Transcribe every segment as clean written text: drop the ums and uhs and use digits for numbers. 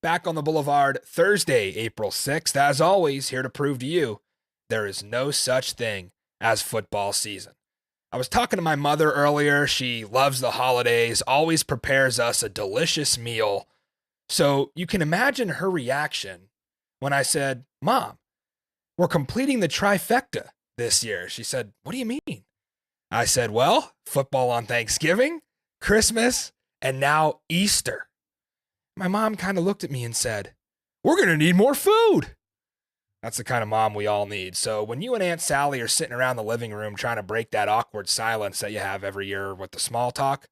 back on the Boulevard Thursday, April 6th. As always, here to prove to you there is no such thing as football season. I was talking to my mother earlier. She loves the holidays, always prepares us a delicious meal. So you can imagine her reaction when I said, "Mom, we're completing the trifecta this year." She said, "What do you mean?" I said, "Well, football on Thanksgiving, Christmas, and now Easter." My mom kind of looked at me and said, "We're going to need more food." That's the kind of mom we all need. So when you and Aunt Sally are sitting around the living room trying to break that awkward silence that you have every year with the small talk,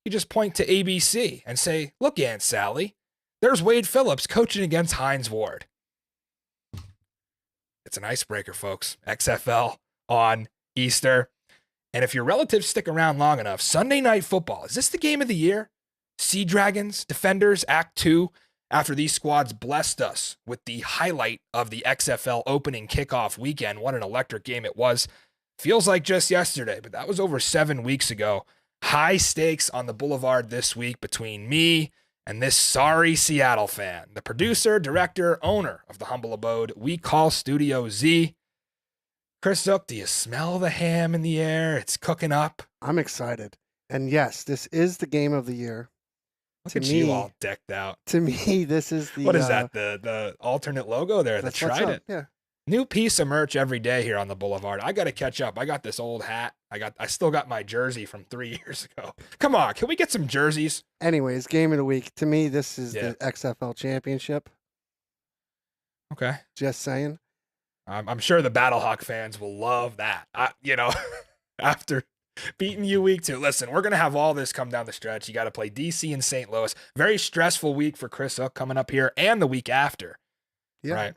you just point to ABC and say, "Look, Aunt Sally, there's Wade Phillips coaching against Hines Ward." It's an icebreaker, folks. XFL on Easter. And if your relatives stick around long enough, Sunday Night Football, is this the game of the year? Sea Dragons, Defenders, Act 2, after these squads blessed us with the highlight of the XFL opening kickoff weekend. What an electric game it was. Feels like just yesterday, but that was over 7 weeks ago. High stakes on the Boulevard this week between me and this sorry Seattle fan, the producer, director, owner of the humble abode we call Studio Z. Chris Zook, do you smell the ham in the air? It's cooking up. I'm excited. And yes, this is the game of the year. Look at you all decked out. To me, this is the... What is that, the alternate logo there, the Trident? Yeah. New piece of merch every day here on the Boulevard. I got to catch up. I got this old hat. I still got my jersey from 3 years ago. Come on, can we get some jerseys? Anyways, game of the week. To me, this is the XFL championship. Okay. Just saying. I'm sure the Battlehawk fans will love that. After beating you week 2. Listen, we're going to have all this come down the stretch. You got to play DC and St. Louis. Very stressful week for Chris Hook coming up here and the week after. Yeah. Right.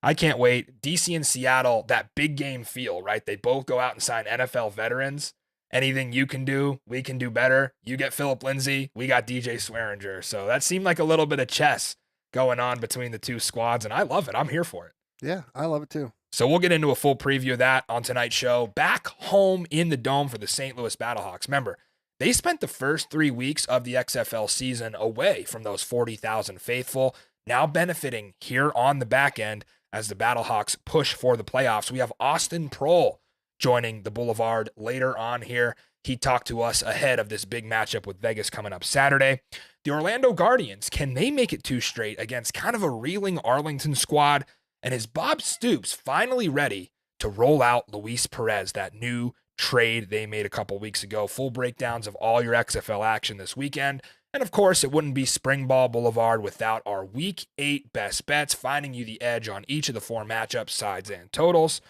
I can't wait. DC and Seattle, that big game feel, right? They both go out and sign NFL veterans. Anything you can do, we can do better. You get Philip Lindsay, we got DJ Swearinger. So that seemed like a little bit of chess going on between the two squads, and I love it. I'm here for it. Yeah, I love it too. So we'll get into a full preview of that on tonight's show. Back home in the Dome for the St. Louis Battlehawks. Remember, they spent the first 3 weeks of the XFL season away from those 40,000 faithful, now benefiting here on the back end as the Battlehawks push for the playoffs. We have Austin Proehl joining the Boulevard later on here. He talked to us ahead of this big matchup with Vegas coming up Saturday. The Orlando Guardians, can they make it 2 straight against kind of a reeling Arlington squad? And is Bob Stoops finally ready to roll out Luis Perez, that new trade they made a couple weeks ago? Full breakdowns of all your XFL action this weekend. And of course, it wouldn't be Springball Boulevard without our Week 8 best bets, finding you the edge on each of the 4 matchups, sides, and totals.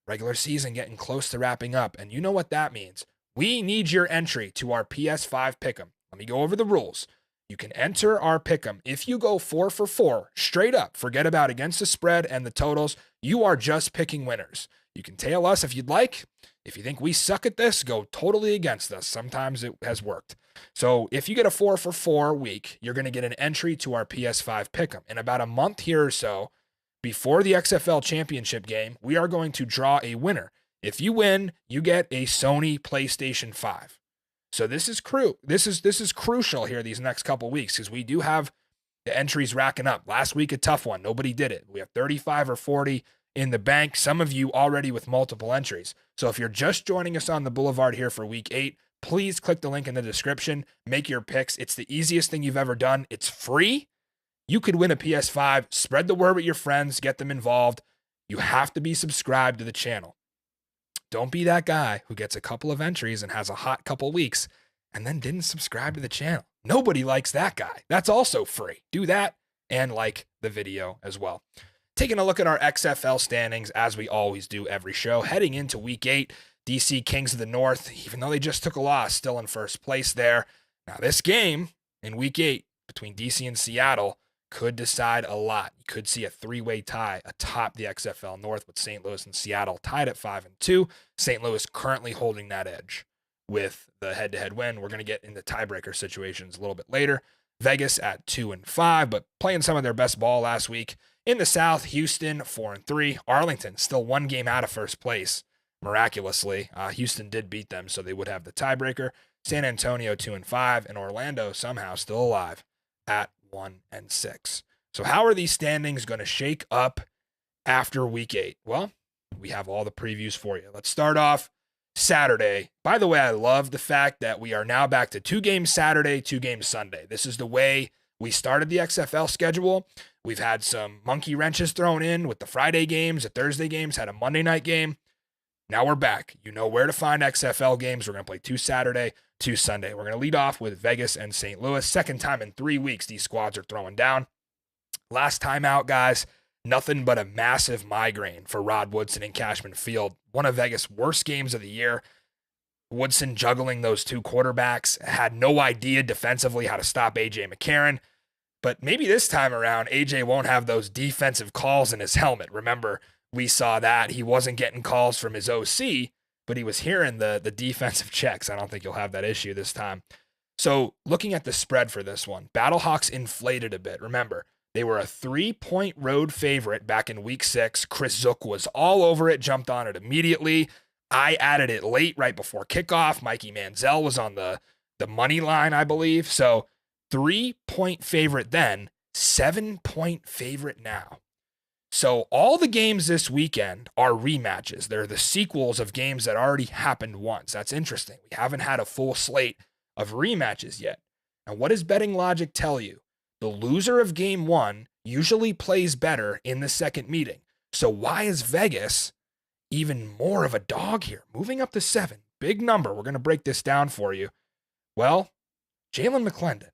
Regular season getting close to wrapping up, and you know what that means. We need your entry to our PS5 Pick'em. Let me go over the rules. You can enter our Pick'em if you go 4 for 4, straight up. Forget about against the spread and the totals. You are just picking winners. You can tail us if you'd like. If you think we suck at this, go totally against us. Sometimes it has worked. So if you get a 4 for 4 week, you're going to get an entry to our PS5 Pick'em. In about a month here or so, before the XFL championship game, we are going to draw a winner. If you win, you get a Sony PlayStation 5. So this is crucial here these next couple weeks because we do have the entries racking up. Last week, a tough one. Nobody did it. We have 35 or 40 in the bank. Some of you already with multiple entries. So if you're just joining us on the Boulevard here for Week 8, please click the link in the description. Make your picks. It's the easiest thing you've ever done. It's free. You could win a PS5. Spread the word with your friends. Get them involved. You have to be subscribed to the channel. Don't be that guy who gets a couple of entries and has a hot couple weeks and then didn't subscribe to the channel. Nobody likes that guy. That's also free. Do that and like the video as well. Taking a look at our XFL standings as we always do every show. Heading into Week 8, DC Kings of the North, even though they just took a loss, still in first place there. Now this game in Week 8 between DC and Seattle could decide a lot. You could see a 3-way tie atop the XFL North with St. Louis and Seattle tied at 5-2. St. Louis currently holding that edge with the head-to-head win. We're going to get into tiebreaker situations a little bit later. Vegas at 2-5, but playing some of their best ball last week. In the South, Houston 4-3. Arlington still 1 game out of first place. Miraculously, Houston did beat them, so they would have the tiebreaker. San Antonio 2-5, and Orlando somehow still alive at 1-6. So how are these standings going to shake up after week 8? Well, we have all the previews for you. Let's start off Saturday. By the way, I love the fact that we are now back to 2 games Saturday, 2 games Sunday. This is the way we started the XFL schedule. We've had some monkey wrenches thrown in with the Friday games, the Thursday games, had a Monday night game. Now we're back. You know where to find XFL games. We're going to play 2 Saturday, 2 Sunday. We're going to lead off with Vegas and St. Louis. Second time in 3 weeks these squads are throwing down. Last time out, guys, nothing but a massive migraine for Rod Woodson in Cashman Field. One of Vegas' worst games of the year. Woodson juggling those 2 quarterbacks, had no idea defensively how to stop A.J. McCarron. But maybe this time around, A.J. won't have those defensive calls in his helmet. Remember, we saw that. He wasn't getting calls from his OC, but he was hearing the defensive checks. I don't think he'll have that issue this time. So looking at the spread for this one, Battlehawks inflated a bit. Remember, they were a 3-point road favorite back in week 6. Chris Zook was all over it, jumped on it immediately. I added it late, right before kickoff. Mikey Manziel was on the money line, I believe. So 3-point favorite then, 7-point favorite now. So all the games this weekend are rematches. They're the sequels of games that already happened once. That's interesting. We haven't had a full slate of rematches yet. And what does betting logic tell you? The loser of game 1 usually plays better in the second meeting. So why is Vegas even more of a dog here? Moving up to 7. Big number. We're going to break this down for you. Well, Jalen McClendon.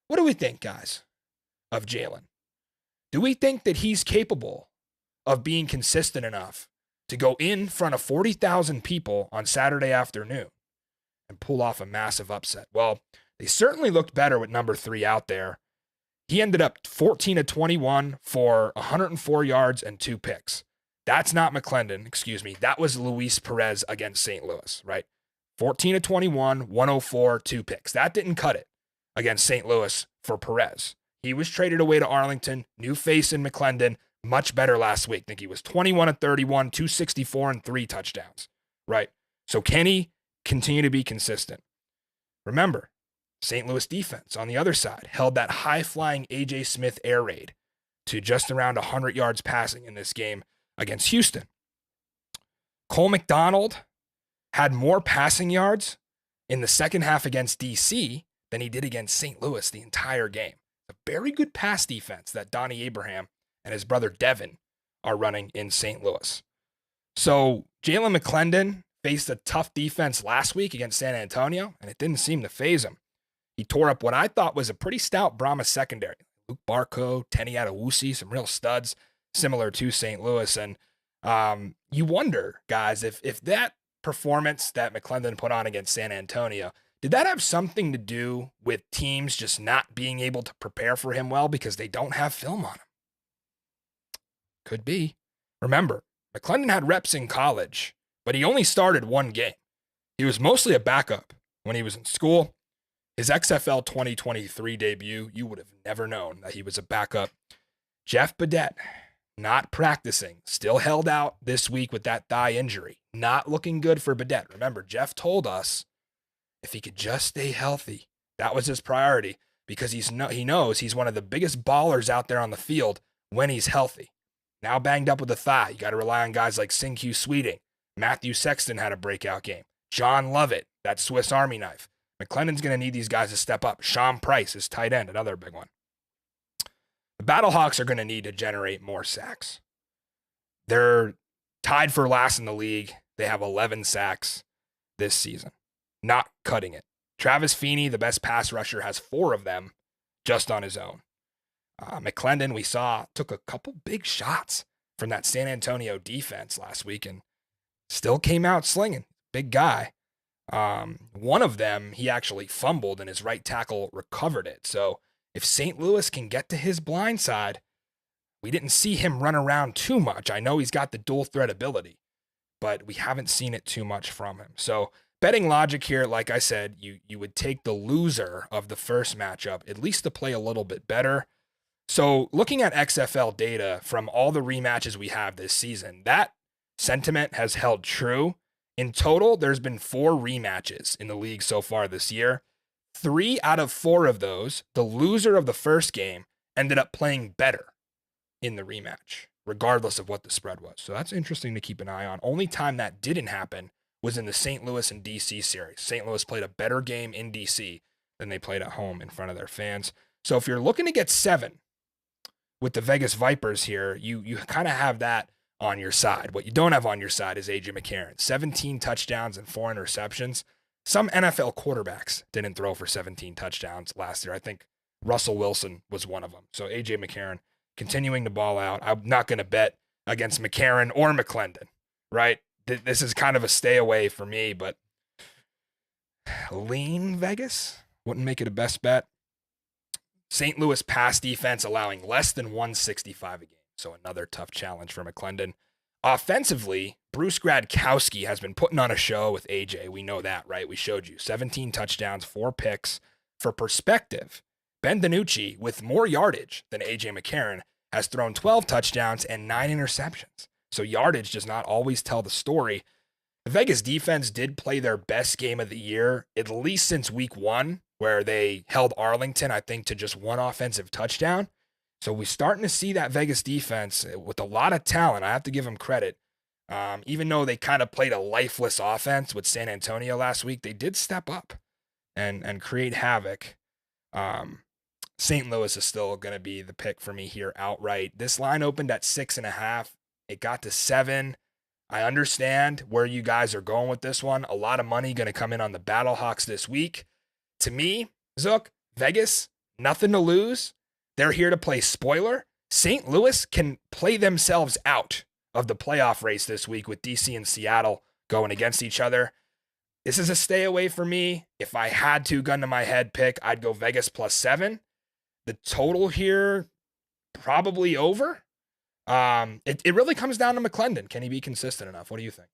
What do we think, guys, of Jalen? Do we think that he's capable of being consistent enough to go in front of 40,000 people on Saturday afternoon and pull off a massive upset? Well, they certainly looked better with number 3 out there. He ended up 14 of 21 for 104 yards and 2 picks. That's not McClendon, excuse me. That was Luis Perez against St. Louis, right? 14 of 21, 104, 2 picks. That didn't cut it against St. Louis for Perez. He was traded away to Arlington, new face in McClendon, much better last week. I think he was 21 of 31, 264, and 3 touchdowns, right? So can he continue to be consistent? Remember, St. Louis defense on the other side held that high-flying A.J. Smith air raid to just around 100 yards passing in this game against Houston. Cole McDonald had more passing yards in the second half against D.C. than he did against St. Louis the entire game. A very good pass defense that Donnie Abraham and his brother Devin are running in St. Louis. So Jalen McClendon faced a tough defense last week against San Antonio, and it didn't seem to faze him. He tore up what I thought was a pretty stout Brahma secondary. Luke Barco, Tenny Adewusi, some real studs similar to St. Louis. And you wonder, guys, if that performance that McClendon put on against San Antonio, did that have something to do with teams just not being able to prepare for him well because they don't have film on him? Could be. Remember, McClendon had reps in college, but he only started 1 game. He was mostly a backup when he was in school. His XFL 2023 debut, you would have never known that he was a backup. Jeff Badette, not practicing, still held out this week with that thigh injury. Not looking good for Badette. Remember, Jeff told us if he could just stay healthy, that was his priority because he knows he's one of the biggest ballers out there on the field when he's healthy. Now banged up with a thigh. You got to rely on guys like Sin-Q Sweeting. Matthew Sexton had a breakout game. John Lovett, that Swiss Army knife. McClendon's going to need these guys to step up. Sean Price, his tight end, another big one. The Battlehawks are going to need to generate more sacks. They're tied for last in the league. They have 11 sacks this season. Not cutting it. Travis Feeney, the best pass rusher, has 4 of them just on his own. McClendon, we saw, took a couple big shots from that San Antonio defense last week and still came out slinging. Big guy. One of them, he actually fumbled and his right tackle recovered it. So if St. Louis can get to his blind side, we didn't see him run around too much. I know he's got the dual threat ability, but we haven't seen it too much from him. So betting logic here, like I said, you would take the loser of the first matchup, at least to play a little bit better. So looking at XFL data from all the rematches we have this season, that sentiment has held true. In total, there's been 4 rematches in the league so far this year. 3 out of 4 of those, the loser of the first game ended up playing better in the rematch, regardless of what the spread was. So that's interesting to keep an eye on. Only time that didn't happen was in the St. Louis and DC series. St. Louis played a better game in DC than they played at home in front of their fans. So if you're looking to get 7 with the Vegas Vipers here, you kind of have that on your side. What you don't have on your side is A.J. McCarron. 17 touchdowns and 4 interceptions. Some NFL quarterbacks didn't throw for 17 touchdowns last year. I think Russell Wilson was one of them. So A.J. McCarron continuing to ball out. I'm not going to bet against McCarron or McClendon, right? This is kind of a stay away for me, but lean Vegas wouldn't make it a best bet. St. Louis pass defense allowing less than 165 a game. So another tough challenge for McClendon. Offensively, Bruce Gradkowski has been putting on a show with AJ. We know that, right? We showed you 17 touchdowns, 4 picks. For perspective, Ben DiNucci, with more yardage than AJ McCarron, has thrown 12 touchdowns and 9 interceptions. So yardage does not always tell the story. The Vegas defense did play their best game of the year, at least since week 1, where they held Arlington, I think, to just 1 offensive touchdown. So we're starting to see that Vegas defense with a lot of talent. I have to give them credit. Even though they kind of played a lifeless offense with San Antonio last week, they did step up and create havoc. St. Louis is still going to be the pick for me here outright. This line opened at 6.5. It got to 7. I understand where you guys are going with this one. A lot of money going to come in on the Battlehawks this week. To me, Zook, Vegas, nothing to lose. They're here to play spoiler. St. Louis can play themselves out of the playoff race this week with DC and Seattle going against each other. This is a stay away for me. If I had to, gun to my head pick, I'd go Vegas plus 7. The total here, probably over. It really comes down to McClendon. Can he be consistent enough? What do you think?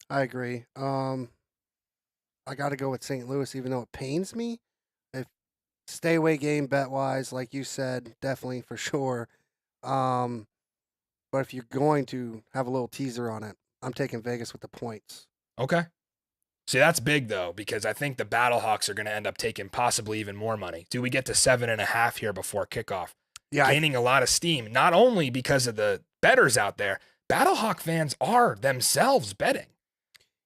I agree. I got to go with St. Louis, even though it pains me. If stay away game bet wise, like you said, definitely for sure. But if you're going to have a little teaser on it, I'm taking Vegas with the points. Okay. See, that's big though, because I think the Battlehawks are going to end up taking possibly even more money. Do we get to 7.5 here before kickoff? Yeah, gaining a lot of steam, not only because of the bettors out there. Battlehawk fans are themselves betting.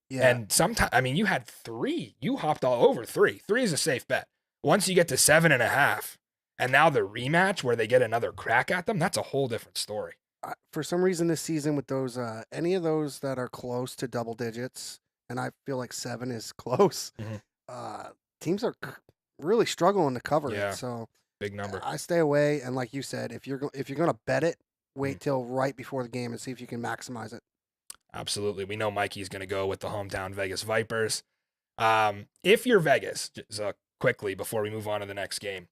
Yeah. And sometimes, I mean, you had 3. You hopped all over 3. 3 is a safe bet. Once you get to 7.5, and now the rematch where they get another crack at them, that's a whole different story. For some reason this season with those, any of those that are close to double digits, and I feel like 7 is close, teams are really struggling to cover it. So big number. I stay away, and like you said, if you're going to bet it, wait till right before the game and see if you can maximize it. Absolutely. We know Mikey's going to go with the hometown Vegas Vipers. If you're Vegas, just quickly before we move on to the next game,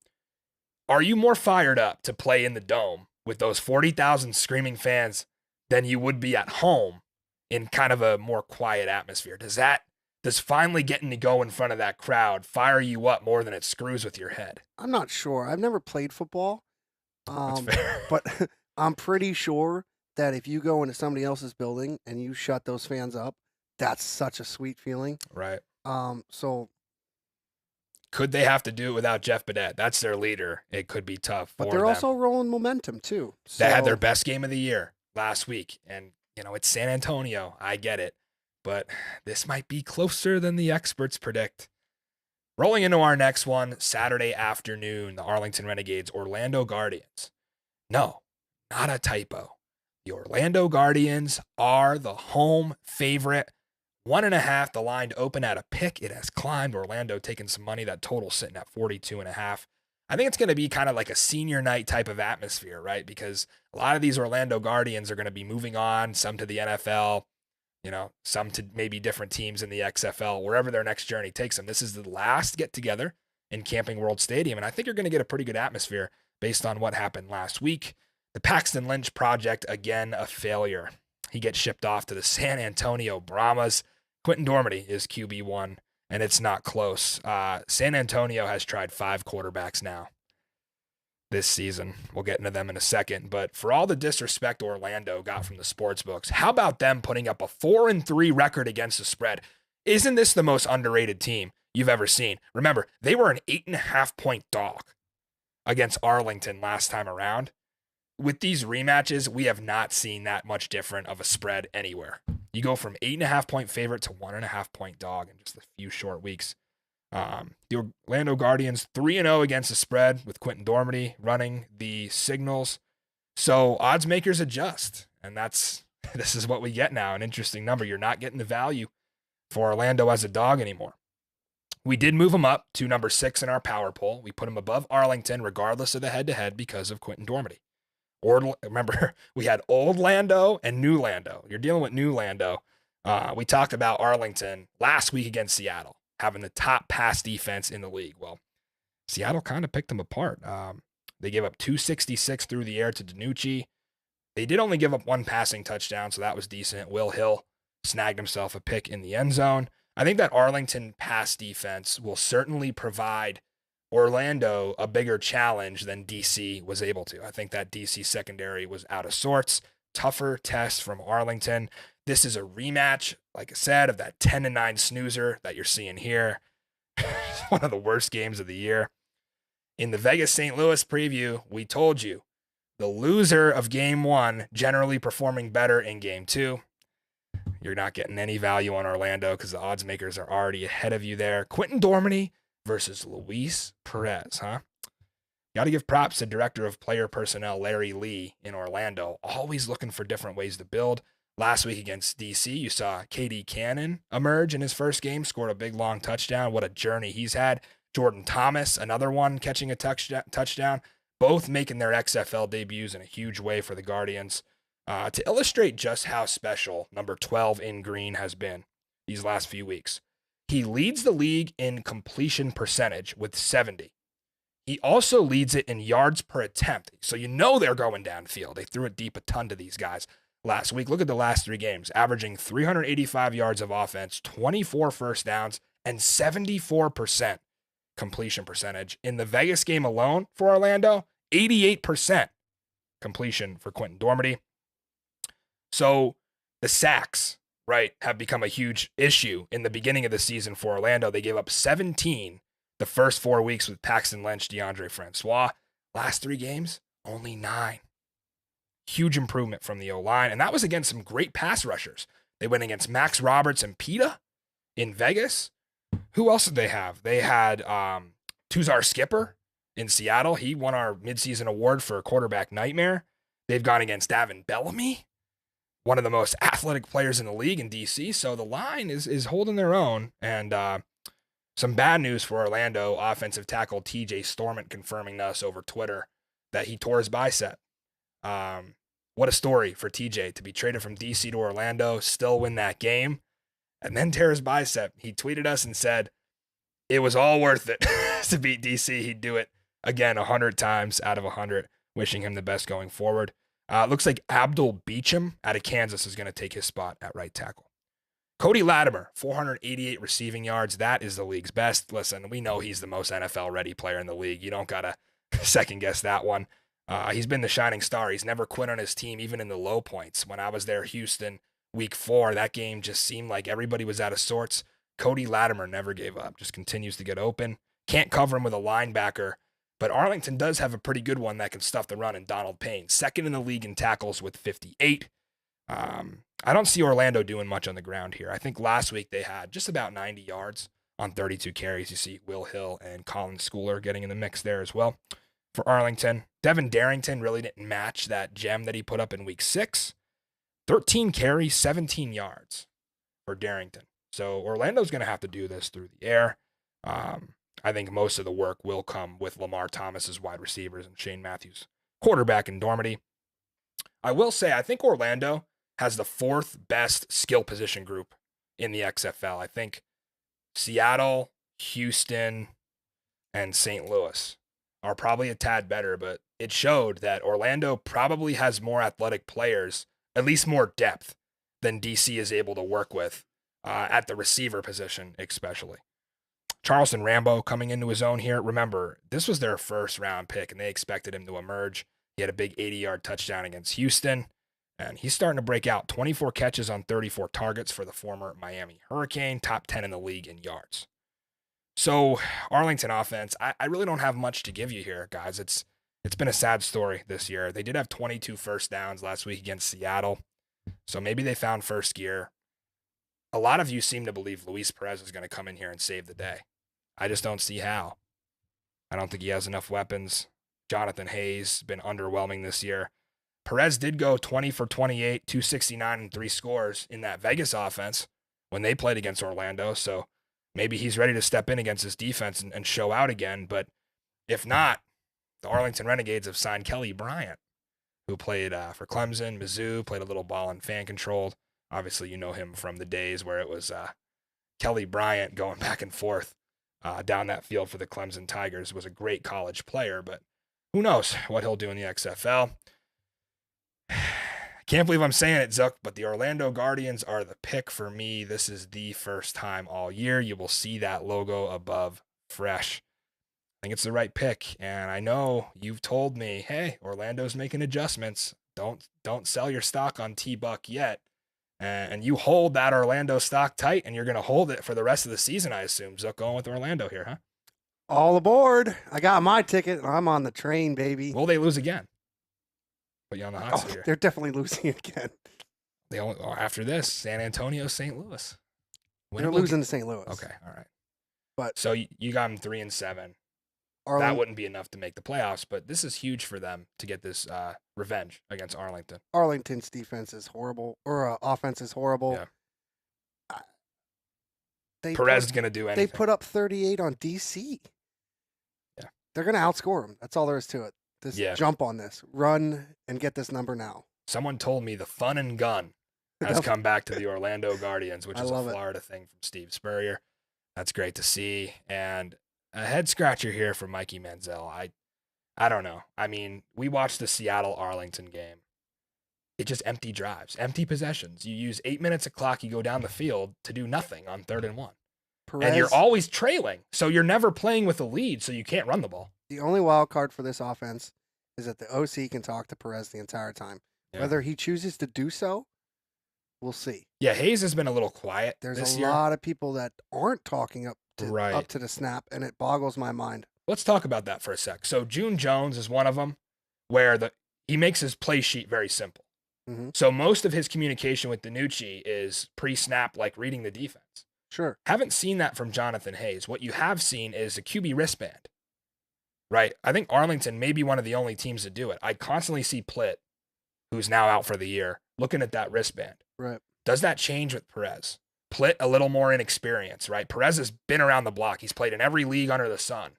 are you more fired up to play in the Dome with those 40,000 screaming fans than you would be at home in kind of a more quiet atmosphere? Does finally getting to go in front of that crowd fire you up more than it screws with your head? I'm not sure. I've never played football. That's fair. But I'm pretty sure that if you go into somebody else's building and you shut those fans up, that's such a sweet feeling. Right. So could they have to do it without Jeff Badette? That's their leader. It could be tough. But they're also rolling momentum too. So they had their best game of the year last week, and it's San Antonio. I get it, but this might be closer than the experts predict. Rolling into our next one, Saturday afternoon, the Arlington Renegades, Orlando Guardians. No, not a typo. The Orlando Guardians are the home favorite. 1.5, the line to open at a pick. It has climbed. Orlando taking some money. That total sitting at 42.5. I think it's going to be kind of like a senior night type of atmosphere, right? Because a lot of these Orlando Guardians are going to be moving on, some to the NFL, some to maybe different teams in the XFL, wherever their next journey takes them. This is the last get together in Camping World Stadium. And I think you're going to get a pretty good atmosphere based on what happened last week. The Paxton Lynch project, again, a failure. He gets shipped off to the San Antonio Brahmas. Quentin Dormady is QB1, and it's not close. San Antonio has tried 5 quarterbacks now this season. We'll get into them in a second. But for all the disrespect Orlando got from the sports books, how about them putting up a 4-3 record against the spread? Isn't this the most underrated team? you've ever seen. Remember, they were an 8.5-point dog against Arlington last time around. With these rematches, we have not seen that much different of a spread anywhere. You go from 8.5-point favorite to 1.5-point dog in just a few short weeks. The Orlando Guardians 3-0 against the spread with Quentin Dormady running the signals. So odds makers adjust, and this is what we get now, an interesting number. You're not getting the value for Orlando as a dog anymore. We did move them up to number 6 in our power poll. We put them above Arlington regardless of the head-to-head because of Quentin Dormady. Remember, we had Old Lando and New Lando. You're dealing with New Lando. We talked about Arlington last week against Seattle, having the top pass defense in the league. Well, Seattle kind of picked them apart. They gave up 266 through the air to DiNucci. They did only give up one passing touchdown, so that was decent. Will Hill snagged himself a pick in the end zone. I think that Arlington pass defense will certainly provide Orlando a bigger challenge than DC was able to. I think that DC secondary was out of sorts. Tougher test from Arlington. This is a rematch, like I said, of that 10-9 snoozer that you're seeing here. One of the worst games of the year. In the Vegas St. Louis preview, we told you the loser of game 1 generally performing better in game 2. You're not getting any value on Orlando because the odds makers are already ahead of you there. Quentin Dormady versus Luis Perez, huh? Got to give props to Director of Player Personnel Larry Lee in Orlando, always looking for different ways to build. Last week against DC, you saw KD Cannon emerge in his first game, scored a big long touchdown. What a journey he's had. Jordan Thomas, another one catching a touchdown, both making their XFL debuts in a huge way for the Guardians. To illustrate just how special number 12 in green has been these last few weeks, he leads the league in completion percentage with 70. He also leads it in yards per attempt. So you know they're going downfield. They threw it deep a ton to these guys last week. Look at the last 3 games, averaging 385 yards of offense, 24 first downs, and 74% completion percentage. In the Vegas game alone for Orlando, 88% completion for Quentin Dormady. So the sacks, right, have become a huge issue in the beginning of the season for Orlando. They gave up 17 the first 4 weeks with Paxton Lynch, DeAndre Francois. Last 3 games, only 9. Huge improvement from the O-line, and that was against some great pass rushers. They went against Max Roberts and Peta in Vegas. Who else did they have? They had Tuzar Skipper in Seattle. He won our midseason award for quarterback nightmare. They've gone against Davin Bellamy, one of the most athletic players in the league in DC. So the line is holding their own. And some bad news for Orlando. Offensive tackle TJ Stormont confirming to us over Twitter that he tore his bicep. What a story for TJ to be traded from DC to Orlando, still win that game, and then tear his bicep. He tweeted us and said it was all worth it to beat DC. He'd do it again 100 times out of 100. Wishing him the best going forward. Looks like Abdul Beecham out of Kansas is going to take his spot at right tackle. Cody Latimer, 488 receiving yards. That is the league's best. Listen, we know he's the most NFL-ready player in the league. You don't got to second-guess that one. He's been the shining star. He's never quit on his team, even in the low points. When I was there, Houston, week 4, that game just seemed like everybody was out of sorts. Cody Latimer never gave up, just continues to get open. Can't cover him with a linebacker, but Arlington does have a pretty good one that can stuff the run in Donald Payne. Second in the league in tackles with 58. I don't see Orlando doing much on the ground here. I think last week they had just about 90 yards on 32 carries. You see Will Hill and Colin Schooler getting in the mix there as well. For Arlington, Devin Darrington really didn't match that gem that he put up in week 6. 13 carries, 17 yards for Darrington. So Orlando's going to have to do this through the air. I think most of the work will come with Lamar Thomas's wide receivers and Shane Matthews, quarterback in Dormady. I will say, I think Orlando has the 4th best skill position group in the XFL. I think Seattle, Houston, and St. Louis are probably a tad better, but it showed that Orlando probably has more athletic players, at least more depth, than DC is able to work with at the receiver position especially. Charleston Rambo coming into his own here. Remember, this was their first round pick, and they expected him to emerge. He had a big 80-yard touchdown against Houston, and he's starting to break out. 24 catches on 34 targets for the former Miami Hurricane, top 10 in the league in yards. So Arlington offense, I really don't have much to give you here, guys. It's been a sad story this year. They did have 22 first downs last week against Seattle. So maybe they found first gear. A lot of you seem to believe Luis Perez is going to come in here and save the day. I just don't see how. I don't think he has enough weapons. Jonathan Hayes been underwhelming this year. Perez did go 20 for 28, 269, and 3 scores in that Vegas offense when they played against Orlando. So maybe he's ready to step in against this defense and show out again. But if not, the Arlington Renegades have signed Kelly Bryant, who played for Clemson, Mizzou, played a little ball in fan controlled. Obviously, you know him from the days where it was Kelly Bryant going back and forth down that field for the Clemson Tigers. Was a great college player, but who knows what he'll do in the XFL. Can't believe I'm saying it, Zook, but the Orlando Guardians are the pick for me. This is the first time all year you will see that logo above fresh. I think it's the right pick, and I know you've told me, hey, Orlando's making adjustments. Don't sell your stock on T-Buck yet. And you hold that Orlando stock tight, and you're going to hold it for the rest of the season, I assume. Zook, going with Orlando here, huh? All aboard. I got my ticket. I'm on the train, baby. Will they lose again? Put you on the hot seat here. They're definitely losing again. They only after this, San Antonio, St. Louis. They're losing to St. Louis. Okay, all right. But so you got them 3-7. That wouldn't be enough to make the playoffs, but this is huge for them to get this revenge against Arlington. Arlington's defense is horrible, or offense is horrible. Yeah. Perez is going to do anything. They put up 38 on DC. Yeah. They're going to outscore them. That's all there is to it. Jump on this. Run and get this number now. Someone told me the fun and gun has come back to the Orlando Guardians, which is a Florida thing from Steve Spurrier. That's great to see. And a head scratcher here for Mikey Manziel. I don't know. I mean, we watched the Seattle-Arlington game. It's just empty drives, empty possessions. You use 8 minutes of clock, you go down the field to do nothing on 3rd and 1. And you're always trailing, so you're never playing with a lead, so you can't run the ball. The only wild card for this offense is that the OC can talk to Perez the entire time. Yeah. Whether he chooses to do so, we'll see. Yeah, Hayes has been a little quiet There's this a year. lot of people that aren't talking up to the snap, and it boggles my mind. Let's talk about that for a sec. So June Jones is one of them, where he makes his play sheet very simple. Mm-hmm. So most of his communication with DiNucci is pre-snap, like reading the defense. Sure. Haven't seen that from Jonathan Hayes. What you have seen is a QB wristband, right? I think Arlington may be one of the only teams to do it. I constantly see Plitt, who's now out for the year, looking at that wristband. Right. Does that change with Perez? Plitt, a little more inexperienced, right? Perez has been around the block. He's played in every league under the sun.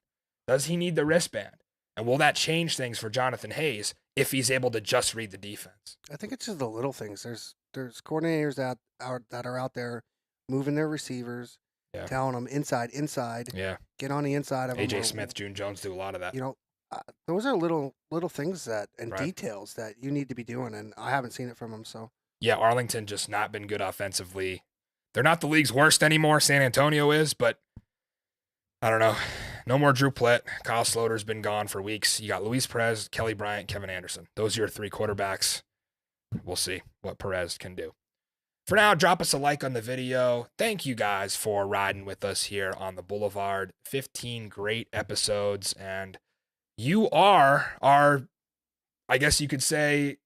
Does he need the wristband? And will that change things for Jonathan Hayes if he's able to just read the defense? I think it's just the little things. There's coordinators that are out there moving their receivers, telling them inside. Yeah. Get on the inside of them. AJ Smith, June Jones do a lot of that. You know, those are little things and details that you need to be doing, and I haven't seen it from them. So yeah, Arlington just not been good offensively. They're not the league's worst anymore. San Antonio is, but I don't know. No more Drew Plitt. Kyle Sloter's been gone for weeks. You got Luis Perez, Kelly Bryant, Kevin Anderson. Those are your 3 quarterbacks. We'll see what Perez can do. For now, drop us a like on the video. Thank you guys for riding with us here on the Boulevard. 15 great episodes, and you are our, I guess you could say,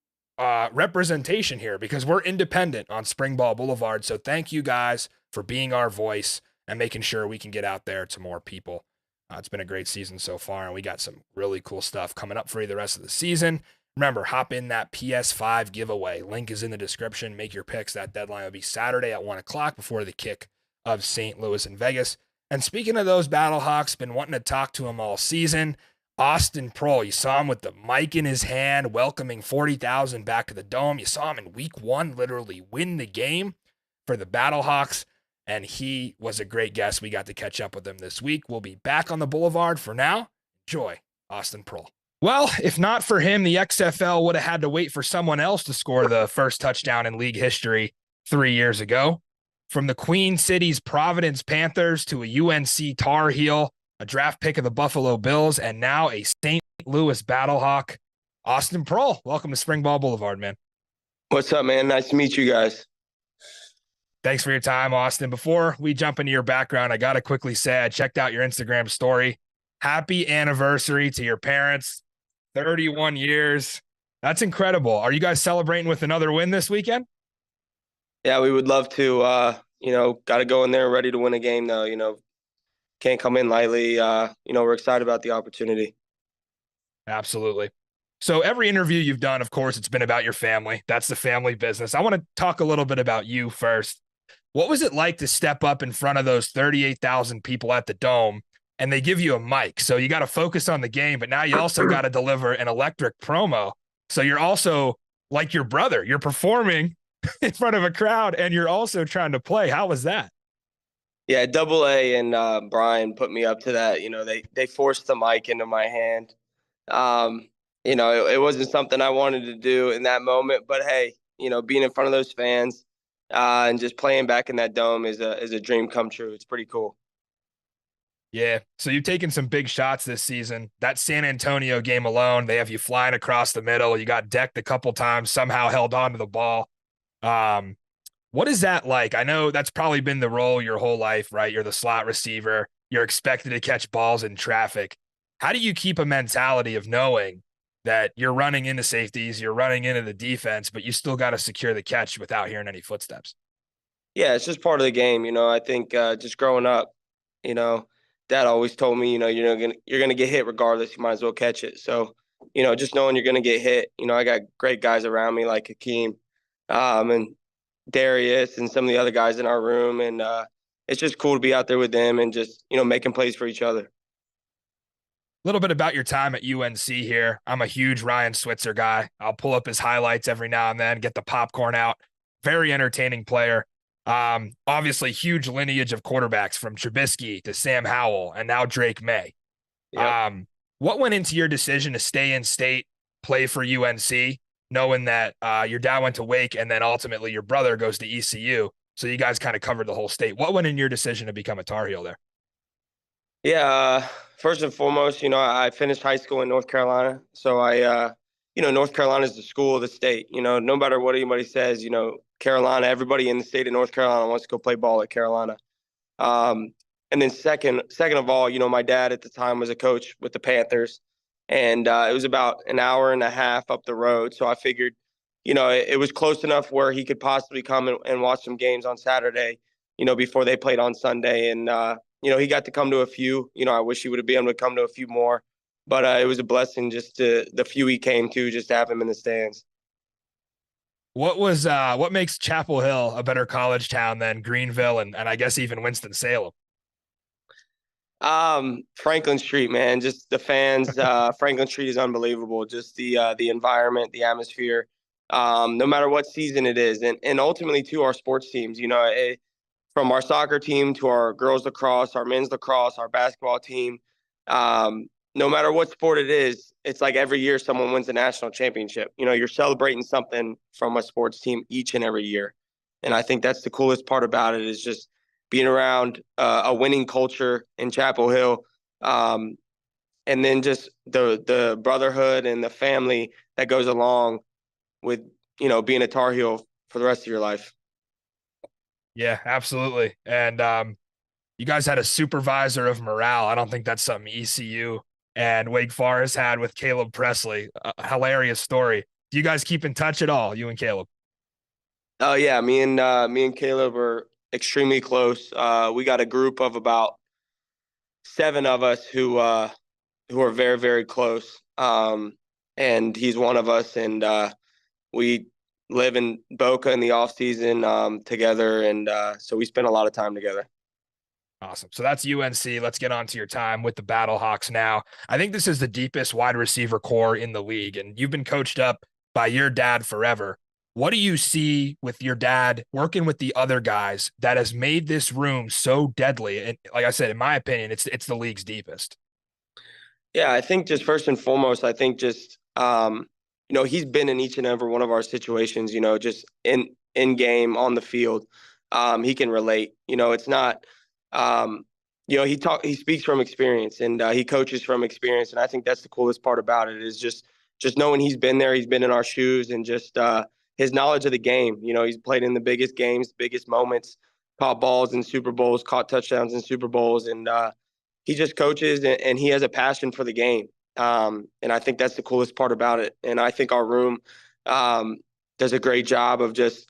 representation here because we're independent on Springball Boulevard. So thank you guys for being our voice and making sure we can get out there to more people. It's been a great season so far, and we got some really cool stuff coming up for you the rest of the season. Remember, hop in that PS5 giveaway. Link is in the description. Make your picks. That deadline will be Saturday at 1 o'clock before the kick of St. Louis and Vegas. And speaking of those Battlehawks, been wanting to talk to him all season. Austin Proehl, you saw him with the mic in his hand, welcoming 40,000 back to the Dome. You saw him in week 1 literally win the game for the Battlehawks, and he was a great guest. We got to catch up with him this week. We'll be back on the Boulevard. For now, enjoy Austin Proehl. Well, if not for him, the XFL would have had to wait for someone else to score the first touchdown in league history 3 years ago. From the Queen City's Providence Panthers to a UNC Tar Heel, a draft pick of the Buffalo Bills, and now a St. Louis Battlehawk, Austin Proehl. Welcome to Springball Boulevard, man. What's up, man? Nice to meet you guys. Thanks for your time, Austin. Before we jump into your background, I got to quickly say I checked out your Instagram story. Happy anniversary to your parents. 31 years. That's incredible. Are you guys celebrating with another win this weekend? Yeah, we would love to. Got to go in there ready to win a game, though. Can't come in lightly. We're excited about the opportunity. Absolutely. So every interview you've done, of course, it's been about your family. That's the family business. I want to talk a little bit about you first. What was it like to step up in front of those 38,000 people at the Dome and they give you a mic? So you got to focus on the game, but now you also got to deliver an electric promo. So you're also like your brother, you're performing in front of a crowd and you're also trying to play. How was that? Yeah, Double A and Brian put me up to that. They forced the mic into my hand. Um, it wasn't something I wanted to do in that moment, but hey, being in front of those fans and just playing back in that dome is a dream come true. It's pretty cool. Yeah. So you've taken some big shots this season. That San Antonio game alone, they have you flying across the middle. You got decked a couple times, somehow held on to the ball. Um, what is that like? I know that's probably been the role your whole life, right? You're the slot receiver. You're expected to catch balls in traffic. How do you keep a mentality of knowing that you're running into safeties, you're running into the defense, but you still got to secure the catch without hearing any footsteps? Yeah, it's just part of the game. I think just growing up, you know, Dad always told me, you're gonna get hit regardless. You might as well catch it. So, just knowing you're gonna get hit. I got great guys around me like Hakeem, and Darius, and some of the other guys in our room, and it's just cool to be out there with them and just making plays for each other. A little bit about your time at UNC here. I'm a huge Ryan Switzer guy. I'll pull up his highlights every now and then, get the popcorn out. Very entertaining player. Obviously, huge lineage of quarterbacks from Trubisky to Sam Howell and now Drake May. Yep. What went into your decision to stay in state, play for UNC, knowing that your dad went to Wake and then ultimately your brother goes to ECU? So you guys kind of covered the whole state. What went in your decision to become a Tar Heel there? Yeah, first and foremost, I finished high school in North Carolina. So North Carolina is the school of the state. No matter what anybody says, Carolina, everybody in the state of North Carolina wants to go play ball at Carolina. And then second of all, my dad at the time was a coach with the Panthers, and it was about an hour and a half up the road. So I figured, it was close enough where he could possibly come and watch some games on Saturday, before they played on Sunday. And he got to come to a few. I wish he would have been able to come to a few more, but it was a blessing just to the few he came to, just to have him in the stands. What makes Chapel Hill a better college town than Greenville and I guess even Winston-Salem? Franklin Street, man, just the fans. Franklin Street is unbelievable. Just the environment, the atmosphere. No matter what season it is, and ultimately to our sports teams. From our soccer team to our girls lacrosse, our men's lacrosse, our basketball team. No matter what sport it is, it's like every year someone wins the national championship. You're celebrating something from a sports team each and every year. And I think that's the coolest part about it is just being around a winning culture in Chapel Hill. And then just the brotherhood and the family that goes along with, being a Tar Heel for the rest of your life. Yeah, absolutely. And you guys had a supervisor of morale. I don't think that's something ECU and Wake Forest had with Caleb Presley. A hilarious story. Do you guys keep in touch at all, you and Caleb? Oh yeah, me and Caleb are extremely close. We got a group of about 7 of us who are very, very close. And he's one of us, and we live in Boca in the off season together, and so we spend a lot of time together. Awesome. So that's UNC. Let's get on to your time with the Battlehawks now. I think this is the deepest wide receiver core in the league, and you've been coached up by your dad forever. What do you see with your dad working with the other guys that has made this room so deadly? And like I said, in my opinion, it's the league's deepest. Yeah, I think just first and foremost, I think just he's been in each and every one of our situations. Just in game on the field, he can relate. It's not. He speaks from experience, and he coaches from experience, and I think that's the coolest part about it is just knowing he's been there, he's been in our shoes, and just his knowledge of the game. He's played in the biggest games, biggest moments, caught balls in Super Bowls, caught touchdowns in Super Bowls, and he just coaches and he has a passion for the game. And I think that's the coolest part about it. And I think our room does a great job of just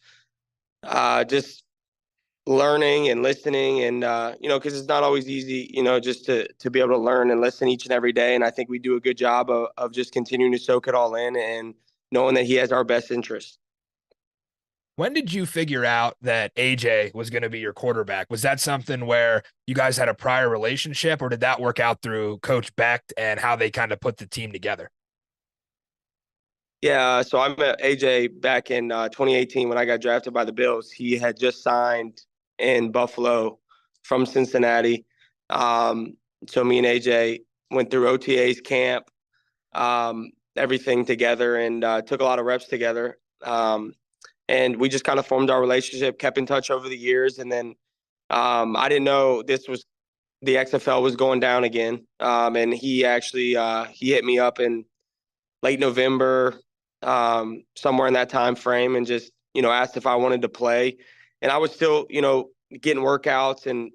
learning and listening, and because it's not always easy, just to be able to learn and listen each and every day. And I think we do a good job of just continuing to soak it all in and knowing that he has our best interest. When did you figure out that AJ was going to be your quarterback? Was that something where you guys had a prior relationship, or did that work out through Coach Becht and how they kind of put the team together? Yeah, so I met AJ back in 2018 when I got drafted by the Bills. He had just signed in Buffalo from Cincinnati. So me and AJ went through OTAs camp, everything together, and took a lot of reps together. And we just kind of formed our relationship, kept in touch over the years. And then I didn't know the XFL was going down again. And he actually he hit me up in late November, somewhere in that time frame, and just asked if I wanted to play. And I was still getting workouts and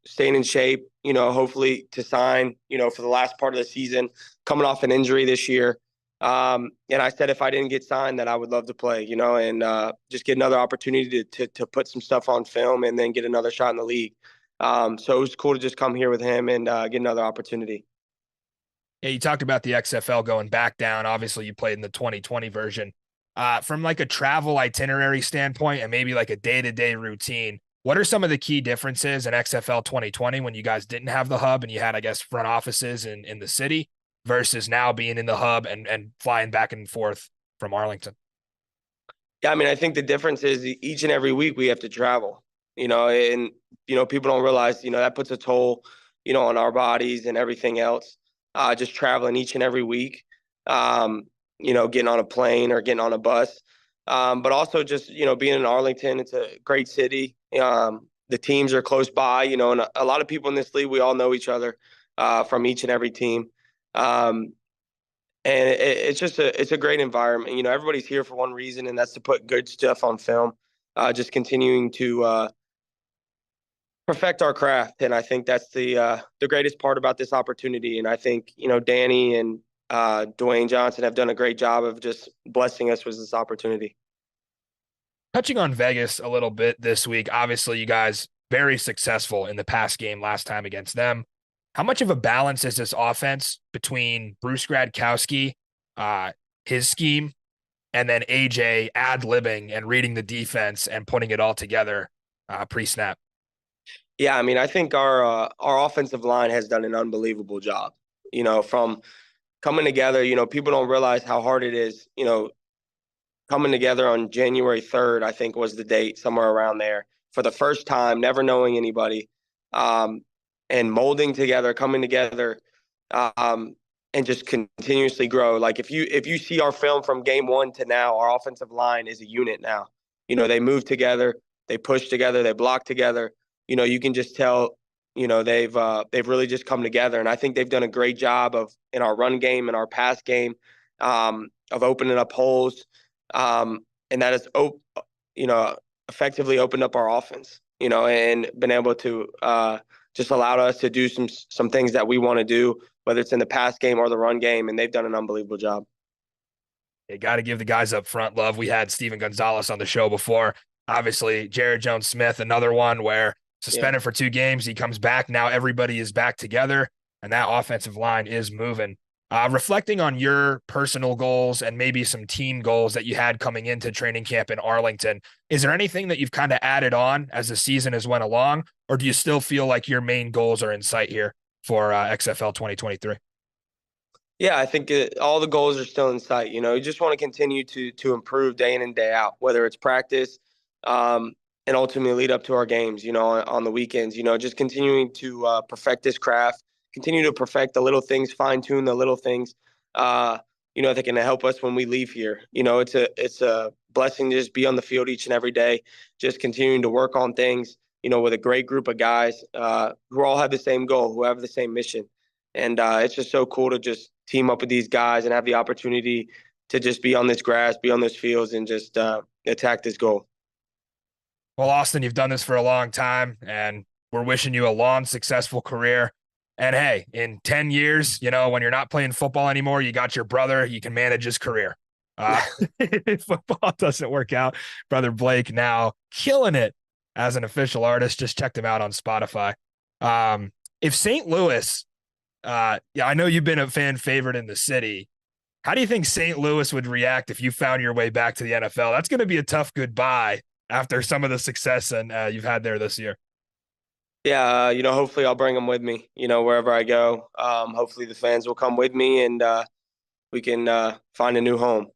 staying in shape, hopefully to sign for the last part of the season, coming off an injury this year. And I said if I didn't get signed that I would love to play, and just get another opportunity to put some stuff on film and then get another shot in the league. So it was cool to just come here with him and get another opportunity. Yeah, you talked about the XFL going back down. Obviously, you played in the 2020 version. From like a travel itinerary standpoint and maybe like a day-to-day routine, what are some of the key differences in XFL 2020 when you guys didn't have the hub and you had, I guess, front offices in the city versus now being in the hub and flying back and forth from Arlington? Yeah, I mean, I think the difference is each and every week we have to travel, and, people don't realize, that puts a toll, on our bodies and everything else. Just traveling each and every week, getting on a plane or getting on a bus. But also just, being in Arlington, it's a great city. The teams are close by, and a lot of people in this league, we all know each other from each and every team. And it's a great environment. Everybody's here for one reason, and that's to put good stuff on film, just continuing to perfect our craft. And I think that's the greatest part about this opportunity. And I think, Danny and Dwayne Johnson have done a great job of just blessing us with this opportunity. Touching on Vegas a little bit this week, obviously you guys very successful in the past game last time against them. How much of a balance is this offense between Bruce Gradkowski, his scheme, and then AJ ad-libbing and reading the defense and putting it all together pre-snap? Yeah, I mean, I think our offensive line has done an unbelievable job. From coming together. People don't realize how hard it is. Coming together on January 3rd, I think was the date, somewhere around there, for the first time, never knowing anybody, and molding together, coming together, and just continuously grow. Like if you see our film from game one to now, our offensive line is a unit now. They move together, they push together, they block together. You can just tell, they've really just come together. And I think they've done a great job in our run game and our pass game, of opening up holes. And that has, effectively opened up our offense, and been able to just allow us to do some things that we want to do, whether it's in the pass game or the run game. And they've done an unbelievable job. You got to give the guys up front love. We had Steven Gonzalez on the show before. Obviously, Jared Jones-Smith, another one where suspended for 2 games. He comes back. Now everybody is back together, and that offensive line is moving. Reflecting on your personal goals and maybe some team goals that you had coming into training camp in Arlington, is there anything that you've kind of added on as the season has went along, or do you still feel like your main goals are in sight here for XFL 2023? Yeah, I think all the goals are still in sight. You just want to continue to improve day in and day out, whether it's practice, and ultimately lead up to our games, on the weekends, just continuing to perfect this craft, continue to perfect the little things, fine tune the little things, that can help us when we leave here. It's a blessing to just be on the field each and every day, just continuing to work on things, with a great group of guys who all have the same goal, who have the same mission. And it's just so cool to just team up with these guys and have the opportunity to just be on this grass, be on those fields, and just attack this goal. Well, Austin, you've done this for a long time, and we're wishing you a long, successful career. And hey, in 10 years, when you're not playing football anymore, you got your brother, you can manage his career. If football doesn't work out, brother Blake now killing it as an official artist. Just checked him out on Spotify. If St. Louis, I know you've been a fan favorite in the city. How do you think St. Louis would react if you found your way back to the NFL? That's going to be a tough goodbye after some of the success and you've had there this year. Yeah, hopefully I'll bring them with me, wherever I go. Hopefully the fans will come with me and we can find a new home.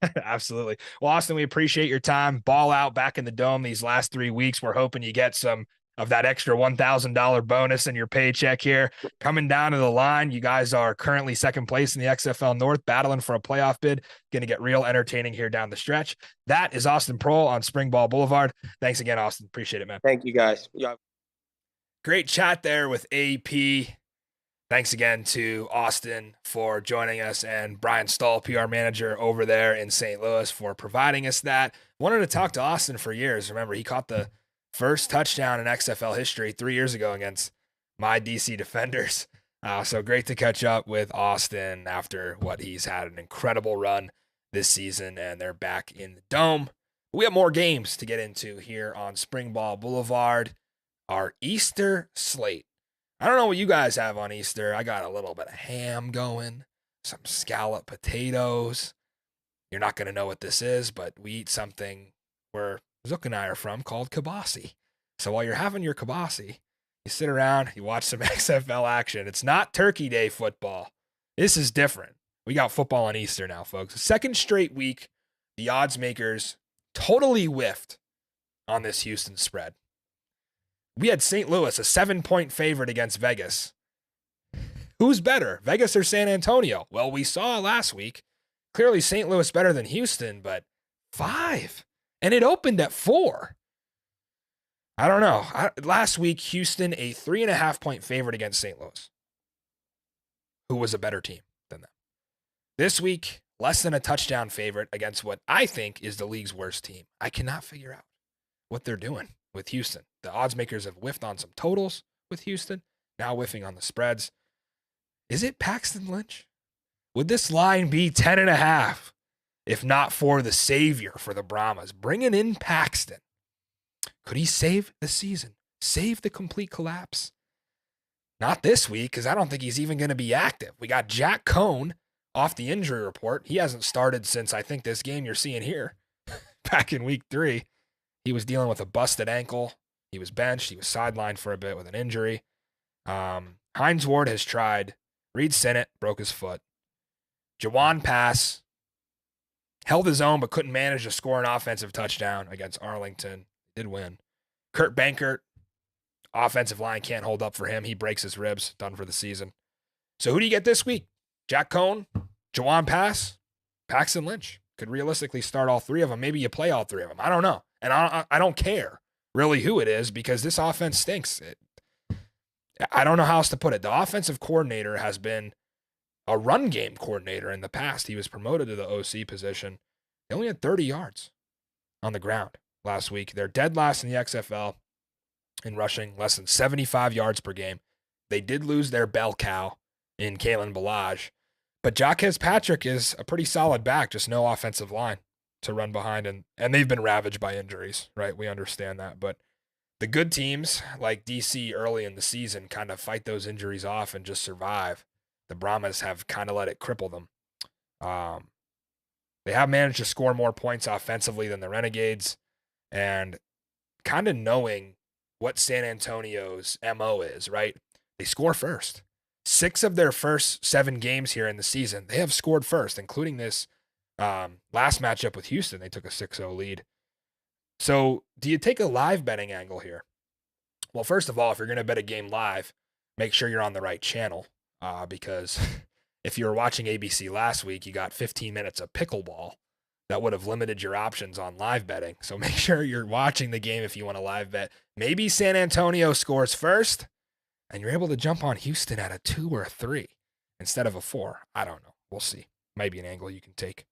Absolutely. Well, Austin, we appreciate your time. Ball out back in the dome these last 3 weeks. We're hoping you get some of that extra $1,000 bonus in your paycheck here. Coming down to the line, you guys are currently second place in the XFL North, battling for a playoff bid. Going to get real entertaining here down the stretch. That is Austin Proehl on Springball Boulevard. Thanks again, Austin. Appreciate it, man. Thank you, guys. Yeah. Great chat there with AP. Thanks again to Austin for joining us, and Brian Stahl, PR manager over there in St. Louis, for providing us that. Wanted to talk to Austin for years. Remember, he caught the first touchdown in XFL history 3 years ago against my DC Defenders. So great to catch up with Austin after what he's had an incredible run this season, and they're back in the dome. We have more games to get into here on Springball Boulevard, our Easter slate. I don't know what you guys have on Easter. I got a little bit of ham going, some scallop potatoes. You're not going to know what this is, but we eat something where Zook and I are from called kibasi. So while you're having your kibasi, you sit around, you watch some XFL action. It's not Turkey Day football. This is different. We got football on Easter now, folks. Second straight week, the odds makers totally whiffed on this Houston spread. We had St. Louis, a 7-point favorite against Vegas. Who's better, Vegas or San Antonio? Well, we saw last week, clearly St. Louis better than Houston, but 5. And it opened at 4. I don't know. Last week, Houston, a 3.5-point favorite against St. Louis. Who was a better team than them? This week, less than a touchdown favorite against what I think is the league's worst team. I cannot figure out what they're doing with Houston. The odds makers have whiffed on some totals with Houston, now whiffing on the spreads. Is it Paxton Lynch? Would this line be 10.5 if not for the savior for the Brahmas, bringing in Paxton? Could he save the season? Save the complete collapse? Not this week, because I don't think he's even going to be active. We got Jack Cohn off the injury report. He hasn't started since, I think, this game you're seeing here back in week 3. He was dealing with a busted ankle. He was benched. He was sidelined for a bit with an injury. Hines Ward has tried. Reed Sinnott broke his foot. Jawan Pass held his own but couldn't manage to score an offensive touchdown against Arlington. Did win. Kurt Bankert, offensive line can't hold up for him. He breaks his ribs. Done for the season. So who do you get this week? Jack Cohn, Jawan Pass, Paxton Lynch. Could realistically start all 3 of them. Maybe you play all 3 of them. I don't know. And I don't care really who it is because this offense stinks. I don't know how else to put it. The offensive coordinator has been a run game coordinator in the past. He was promoted to the OC position. They only had 30 yards on the ground last week. They're dead last in the XFL in rushing, less than 75 yards per game. They did lose their bell cow in Kalen Ballage, but Jaquez Patrick is a pretty solid back, just no offensive line to run behind, and they've been ravaged by injuries, right? We understand that, but the good teams like DC early in the season kind of fight those injuries off and just survive. The Brahmas have kind of let it cripple them. They have managed to score more points offensively than the Renegades, and kind of knowing what San Antonio's MO is, right? They score first. 6 of their first 7 games here in the season, they have scored first, including this last matchup with Houston. They took a 6-0 lead. So do you take a live betting angle here? Well, first of all, if you're going to bet a game live, make sure you're on the right channel because if you were watching ABC last week, you got 15 minutes of pickleball that would have limited your options on live betting. So make sure you're watching the game if you want to live bet. Maybe San Antonio scores first and you're able to jump on Houston at a 2 or a 3 instead of a 4. I don't know. We'll see. Might be an angle you can take.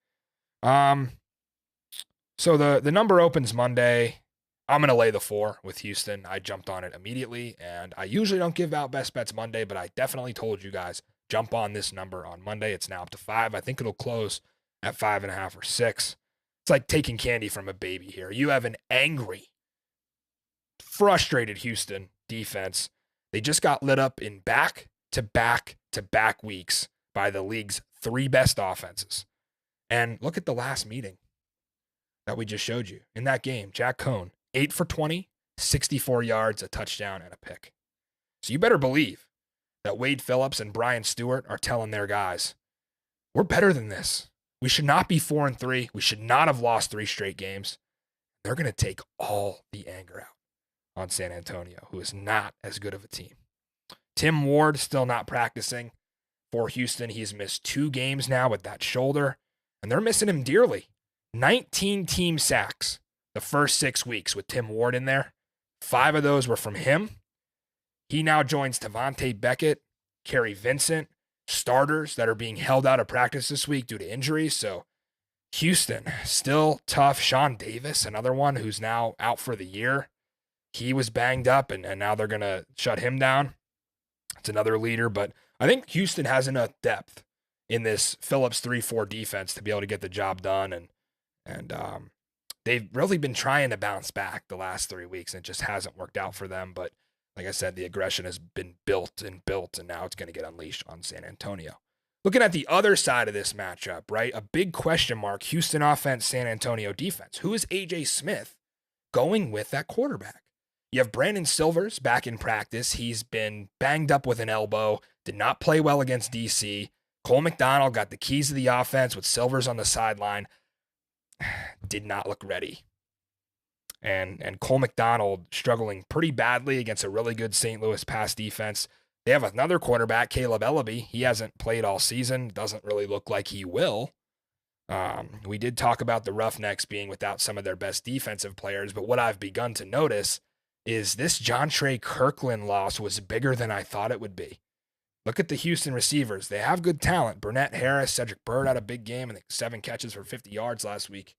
So the number opens Monday. I'm going to lay the 4 with Houston. I jumped on it immediately, and I usually don't give out best bets Monday, but I definitely told you guys, jump on this number on Monday. It's now up to 5. I think it'll close at 5.5 or 6. It's like taking candy from a baby here. You have an angry, frustrated Houston defense. They just got lit up in back-to-back-to-back weeks by the league's 3 best offenses. And look at the last meeting that we just showed you. In that game, Jack Cohn, 8 for 20, 64 yards, a touchdown, and a pick. So you better believe that Wade Phillips and Brian Stewart are telling their guys, we're better than this. We should not be 4-3. We should not have lost 3 straight games. They're going to take all the anger out on San Antonio, who is not as good of a team. Tim Ward still not practicing for Houston. He's missed 2 games now with that shoulder, and they're missing him dearly. 19 team sacks the first 6 weeks with Tim Ward in there. 5 of those were from him. He now joins Tavante Beckett, Kerry Vincent, starters that are being held out of practice this week due to injuries. So Houston, still tough. Sean Davis, another one who's now out for the year. He was banged up, and now they're going to shut him down. It's another leader, but I think Houston has enough depth in this Phillips 3-4 defense to be able to get the job done, and they've really been trying to bounce back the last 3 weeks, and it just hasn't worked out for them. But like I said, the aggression has been built, and now it's going to get unleashed on San Antonio. Looking at the other side of this matchup, right? A big question mark, Houston offense, San Antonio defense. Who is A.J. Smith going with that quarterback? You have Brandon Silvers back in practice. He's been banged up with an elbow, did not play well against D.C. Cole McDonald got the keys to the offense with Silvers on the sideline. Did not look ready. And Cole McDonald struggling pretty badly against a really good St. Louis pass defense. They have another quarterback, Caleb Ellaby. He hasn't played all season. Doesn't really look like he will. We did talk about the Roughnecks being without some of their best defensive players, but what I've begun to notice is this Jontre Kirkland loss was bigger than I thought it would be. Look at the Houston receivers. They have good talent. Burnett Harris, Cedric Byrd had a big game, I think 7 catches for 50 yards last week.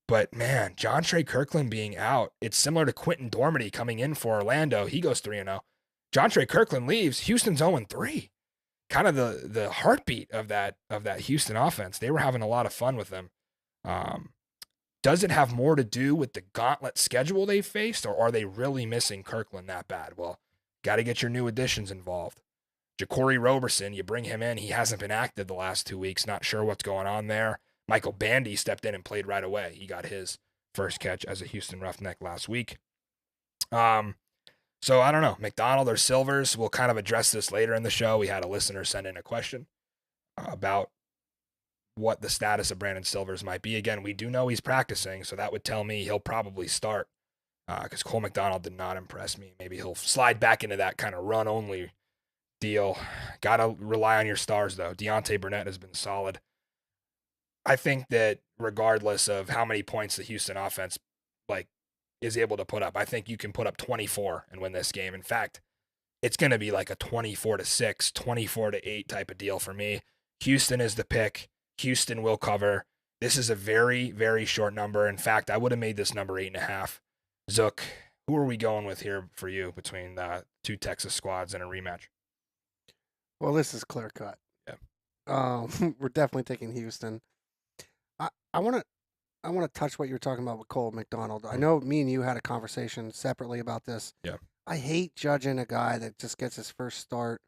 But, man, Jontre Kirkland being out, it's similar to Quentin Dormady coming in for Orlando. He goes 3-0. Jontre Kirkland leaves. Houston's 0-3. Kind of the heartbeat of that Houston offense. They were having a lot of fun with them. Does it have more to do with the gauntlet schedule they faced, or are they really missing Kirkland that bad? Well, got to get your new additions involved. Jacory Roberson, you bring him in. He hasn't been active the last 2 weeks. Not sure what's going on there. Michael Bandy stepped in and played right away. He got his first catch as a Houston Roughneck last week. So I don't know. McDonald or Silvers, we'll kind of address this later in the show. We had a listener send in a question about what the status of Brandon Silvers might be. Again, we do know he's practicing, so that would tell me he'll probably start because Cole McDonald did not impress me. Maybe he'll slide back into that kind of run-only deal. Got to rely on your stars, though. Deontay Burnett has been solid. I think that regardless of how many points the Houston offense is able to put up, I think you can put up 24 and win this game. In fact, it's going to be like a 24-6, 24-8 type of deal for me. Houston is the pick. Houston will cover. This is a very, very short number. In fact, I would have made this number 8.5. Zook, who are we going with here for you between the 2 Texas squads and a rematch? Well, this is clear cut. Yeah. We're definitely taking Houston. I want to touch what you were talking about with Cole McDonald. I know me and you had a conversation separately about this. Yeah. I hate judging a guy that just gets his first start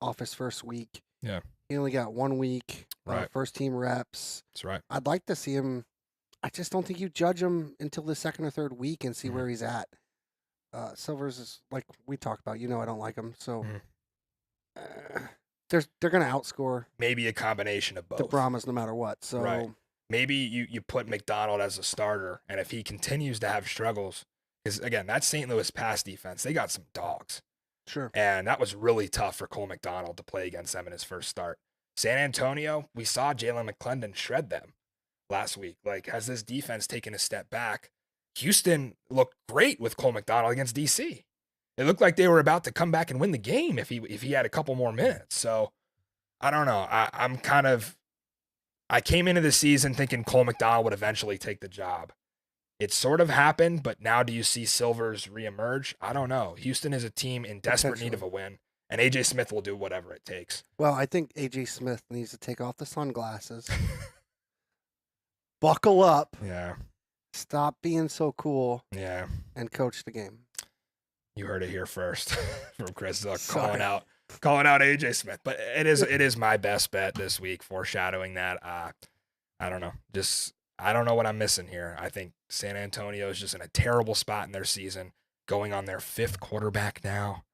off his first week. Yeah. He only got 1 week, Right. first team reps. That's right. I'd like to see him. I just don't think you judge him until the second or third week and see where he's at. Silvers is like we talked about. You know I don't like him, so they're going to outscore Maybe a combination of both. the Brahmas no matter what. So. Right. Maybe you put McDonald as a starter, and if he continues to have struggles, because, again, that St. Louis pass defense, they got some dogs. Sure. And that was really tough for Cole McDonald to play against them in his first start. San Antonio, we saw Jalen McClendon shred them last week. Like, has this defense taken a step back? Houston looked great with Cole McDonald against D.C. It looked like they were about to come back and win the game if he had a couple more minutes. So, I don't know. I'm kind of I came into the season thinking Cole McDonald would eventually take the job. It sort of happened, but now do you see Silvers reemerge? I don't know. Houston is a team in desperate need of a win, and A.J. Smith will do whatever it takes. Well, I think A.J. Smith needs to take off the sunglasses, buckle up, Yeah. stop being so cool, Yeah. and coach the game. You heard it here first from Chris Zook Sorry. calling out A.J. Smith. But it is my best bet this week, foreshadowing that. I don't know. I don't know what I'm missing here. I think San Antonio is just in a terrible spot in their season, going on their 5th quarterback now.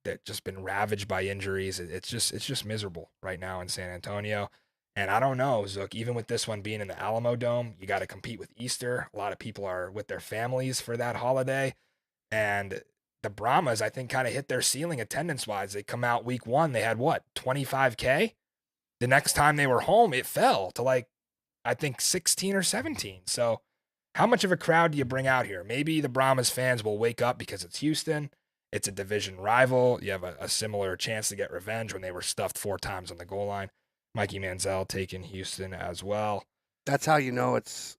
That just been ravaged by injuries. It's just miserable right now in San Antonio. And I don't know, Zook, even with this one being in the Alamo Dome, you got to compete with Easter. A lot of people are with their families for that holiday. And the Brahmas, I think, kind of hit their ceiling attendance-wise. They come out week 1, they had, 25K? The next time they were home, it fell to I think 16 or 17. So how much of a crowd do you bring out here? Maybe the Brahmas fans will wake up because it's Houston. It's a division rival. You have a similar chance to get revenge when they were stuffed 4 times on the goal line. Mikey Manziel taking Houston as well. That's how you know it's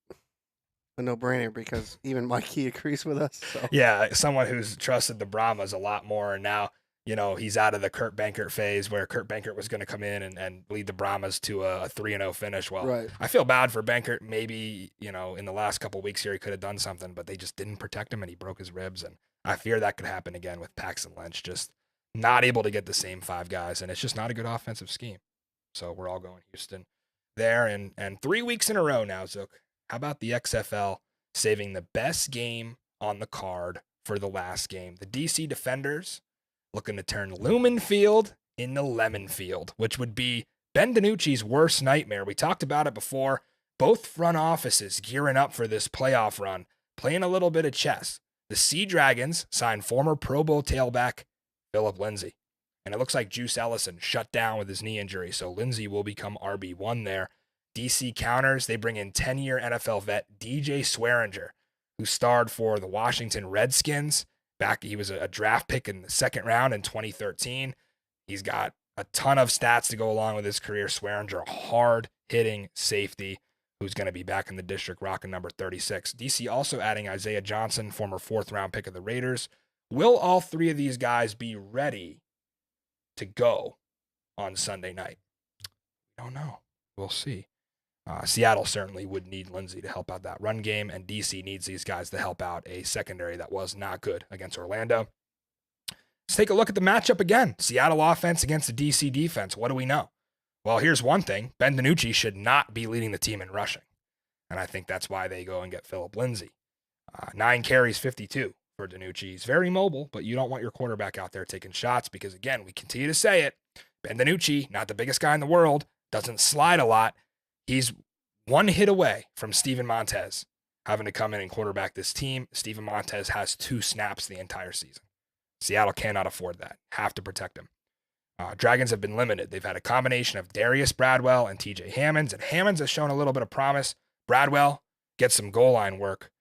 a no-brainer, because even Mikey agrees with us. So. Yeah, someone who's trusted the Brahmas a lot more, and now, he's out of the Kurt Benkert phase where Kurt Benkert was going to come in and lead the Brahmas to a 3-0 finish. Well, right. I feel bad for Benkert. Maybe, in the last couple of weeks here, he could have done something, but they just didn't protect him, and he broke his ribs. And I fear that could happen again with Paxton Lynch, just not able to get the same 5 guys, and it's just not a good offensive scheme. So we're all going Houston there. And 3 weeks in a row now, Zook. How about the XFL saving the best game on the card for the last game? The DC Defenders looking to turn Lumen Field into Lemon Field, which would be Ben DiNucci's worst nightmare. We talked about it before. Both front offices gearing up for this playoff run, playing a little bit of chess. The Sea Dragons signed former Pro Bowl tailback Philip Lindsay. And it looks like Juice Ellison shut down with his knee injury, so Lindsay will become RB1 there. DC Counters, they bring in 10-year NFL vet DJ Swearinger, who starred for the Washington Redskins. He was a draft pick in the 2nd round in 2013. He's got a ton of stats to go along with his career. Swearinger, a hard-hitting safety who's going to be back in the district rocking number 36. DC also adding Isaiah Johnson, former 4th-round pick of the Raiders. Will all 3 of these guys be ready to go on Sunday night? I don't know. We'll see. Seattle certainly would need Lindsay to help out that run game, and DC needs these guys to help out a secondary that was not good against Orlando. Let's take a look at the matchup again. Seattle offense against the DC defense. What do we know? Well, here's one thing. Ben DiNucci should not be leading the team in rushing, and I think that's why they go and get Philip Lindsay. 9 carries, 52 for DiNucci. He's very mobile, but you don't want your quarterback out there taking shots because, again, we continue to say it. Ben DiNucci, not the biggest guy in the world, doesn't slide a lot. He's 1 hit away from Steven Montez having to come in and quarterback this team. Steven Montez has 2 snaps the entire season. Seattle cannot afford that. Have to protect him. Dragons have been limited. They've had a combination of Darius Bradwell and TJ Hammonds, and Hammonds has shown a little bit of promise. Bradwell gets some goal line work,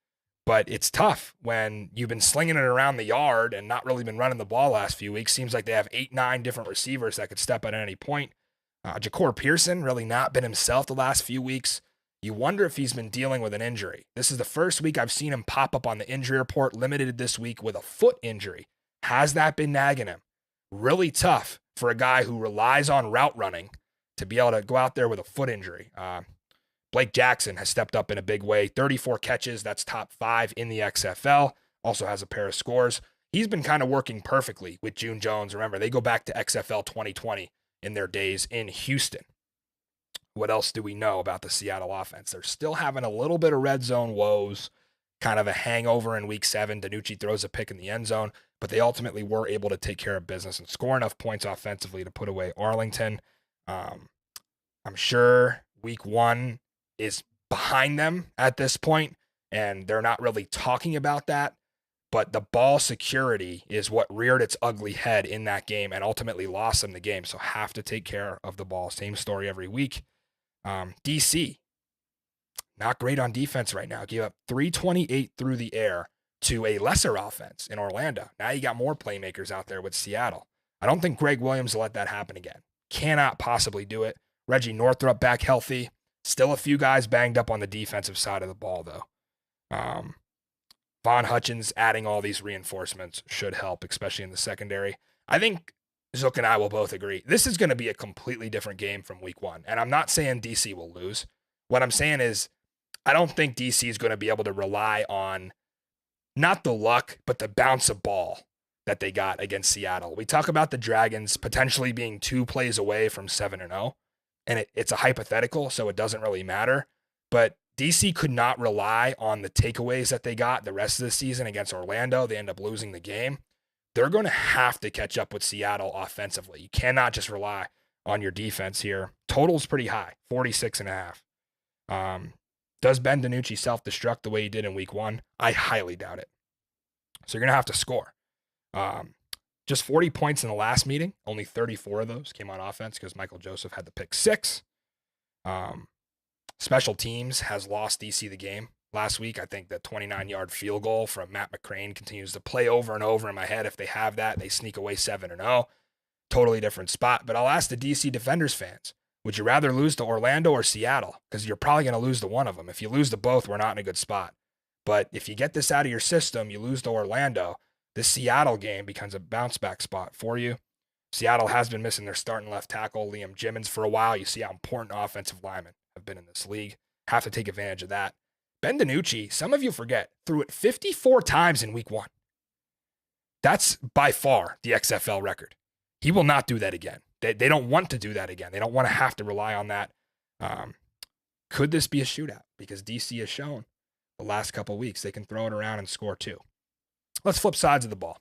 but it's tough when you've been slinging it around the yard and not really been running the ball last few weeks. Seems like they have 8-9 different receivers that could step at any point. Ja'Cour Pearson really not been himself the last few weeks. You wonder if he's been dealing with an injury. This is the first week I've seen him pop up on the injury report, limited this week with a foot injury. Has that been nagging him? Really tough for a guy who relies on route running to be able to go out there with a foot injury. Blake Jackson has stepped up in a big way. 34 catches, that's top 5 in the XFL. Also has a pair of scores. He's been kind of working perfectly with June Jones. Remember, they go back to XFL 2020 in their days in Houston. What else do we know about the Seattle offense? They're still having a little bit of red zone woes, kind of a hangover in week 7. DiNucci throws a pick in the end zone, but they ultimately were able to take care of business and score enough points offensively to put away Arlington. I'm sure week 1 is behind them at this point, and they're not really talking about that. But the ball security is what reared its ugly head in that game and ultimately lost them the game. So have to take care of the ball. Same story every week. DC, not great on defense right now. Gave up 328 through the air to a lesser offense in Orlando. Now you got more playmakers out there with Seattle. I don't think Greg Williams will let that happen again. Cannot possibly do it. Reggie Northrup back healthy. Still a few guys banged up on the defensive side of the ball, though. Von Hutchins adding all these reinforcements should help, especially in the secondary. I think Zook and I will both agree. This is going to be a completely different game from week one. And I'm not saying DC will lose. What I'm saying is I don't think DC is going to be able to rely on not the luck, but the bounce of ball that they got against Seattle. We talk about the Dragons potentially being 2 plays away from 7-0, and it's a hypothetical, so it doesn't really matter. But DC could not rely on the takeaways that they got the rest of the season against Orlando. They end up losing the game. They're going to have to catch up with Seattle offensively. You cannot just rely on your defense here. Total's pretty high, 46.5. Does Ben DiNucci self-destruct the way he did in week one? I highly doubt it. So you're going to have to score. Just 40 points in the last meeting. Only 34 of those came on offense because Michael Joseph had the pick 6. Special teams has lost DC the game last week. I think the 29-yard field goal from Matt McCrane continues to play over and over in my head. If they have that, they sneak away 7-0. Totally different spot. But I'll ask the DC Defenders fans, would you rather lose to Orlando or Seattle? Because you're probably going to lose to one of them. If you lose to both, we're not in a good spot. But if you get this out of your system, you lose to Orlando, this Seattle game becomes a bounce back spot for you. Seattle has been missing their starting left tackle, Liam Jimmons, for a while. You see how important offensive linemen have been in this league. Have to take advantage of that. Ben DiNucci, some of you forget, threw it 54 times in week one. That's by far the XFL record. He will not do that again. They don't want to do that again. They don't want to have to rely on that. Could this be a shootout? Because DC has shown the last couple of weeks they can throw it around and score too. Let's flip sides of the ball.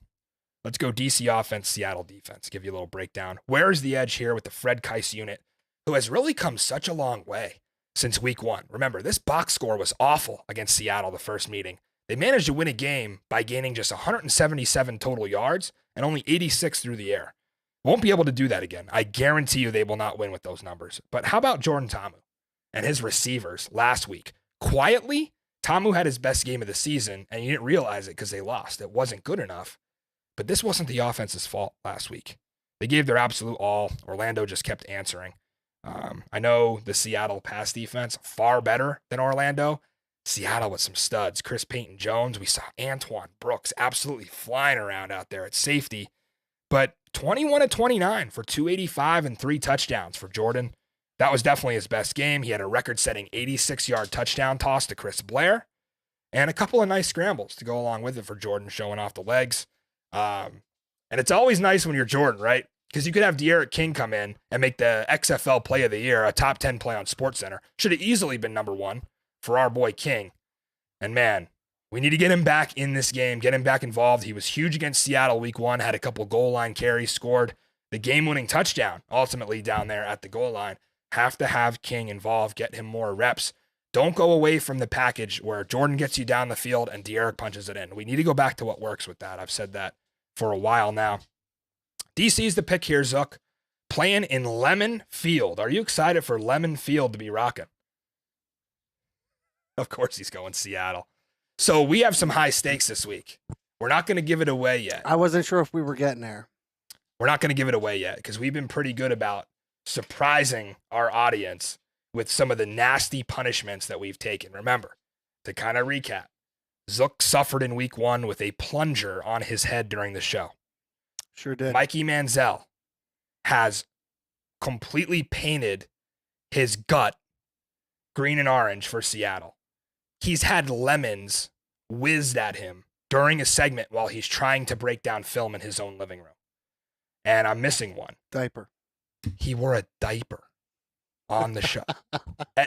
Let's go DC offense, Seattle defense. Give you a little breakdown. Where is the edge here with the Fred Keiss unit, who has really come such a long way since week one? Remember, this box score was awful against Seattle the first meeting. They managed to win a game by gaining just 177 total yards and only 86 through the air. Won't be able to do that again. I guarantee you they will not win with those numbers. But how about Jordan Ta'amu and his receivers last week? Quietly, Ta'amu had his best game of the season, and you didn't realize it because they lost. It wasn't good enough. But this wasn't the offense's fault last week. They gave their absolute all. Orlando just kept answering. I know the Seattle pass defense, far better than Orlando. Seattle with some studs. Chris Payton-Jones. We saw Antoine Brooks absolutely flying around out there at safety. But 21-29 for 285 and 3 touchdowns for Jordan. That was definitely his best game. He had a record-setting 86-yard touchdown toss to Chris Blair and a couple of nice scrambles to go along with it for Jordan, showing off the legs. And it's always nice when you're Jordan, right? Because you could have De'Aaron King come in and make the XFL play of the year, a top 10 play on SportsCenter. Should have easily been number 1 for our boy King. And man, we need to get him back in this game, get him back involved. He was huge against Seattle week 1, had a couple goal line carries, scored the game-winning touchdown ultimately down there at the goal line. Have to have King involved, get him more reps. Don't go away from the package where Jordan gets you down the field and De'Aaron punches it in. We need to go back to what works with that. I've said that for a while now. DC's the pick here, Zook. Playing in Lemon Field. Are you excited for Lemon Field to be rocking? Of course he's going Seattle. So we have some high stakes this week. We're not going to give it away yet. I wasn't sure if we were getting there. We're not going to give it away yet because we've been pretty good about surprising our audience with some of the nasty punishments that we've taken. Remember, to kind of recap, Zook suffered in week 1 with a plunger on his head during the show. Sure did. Mikey Manziel has completely painted his gut green and orange for Seattle. He's had lemons whizzed at him during a segment while he's trying to break down film in his own living room. And I'm missing one. Diaper. He wore a diaper on the show.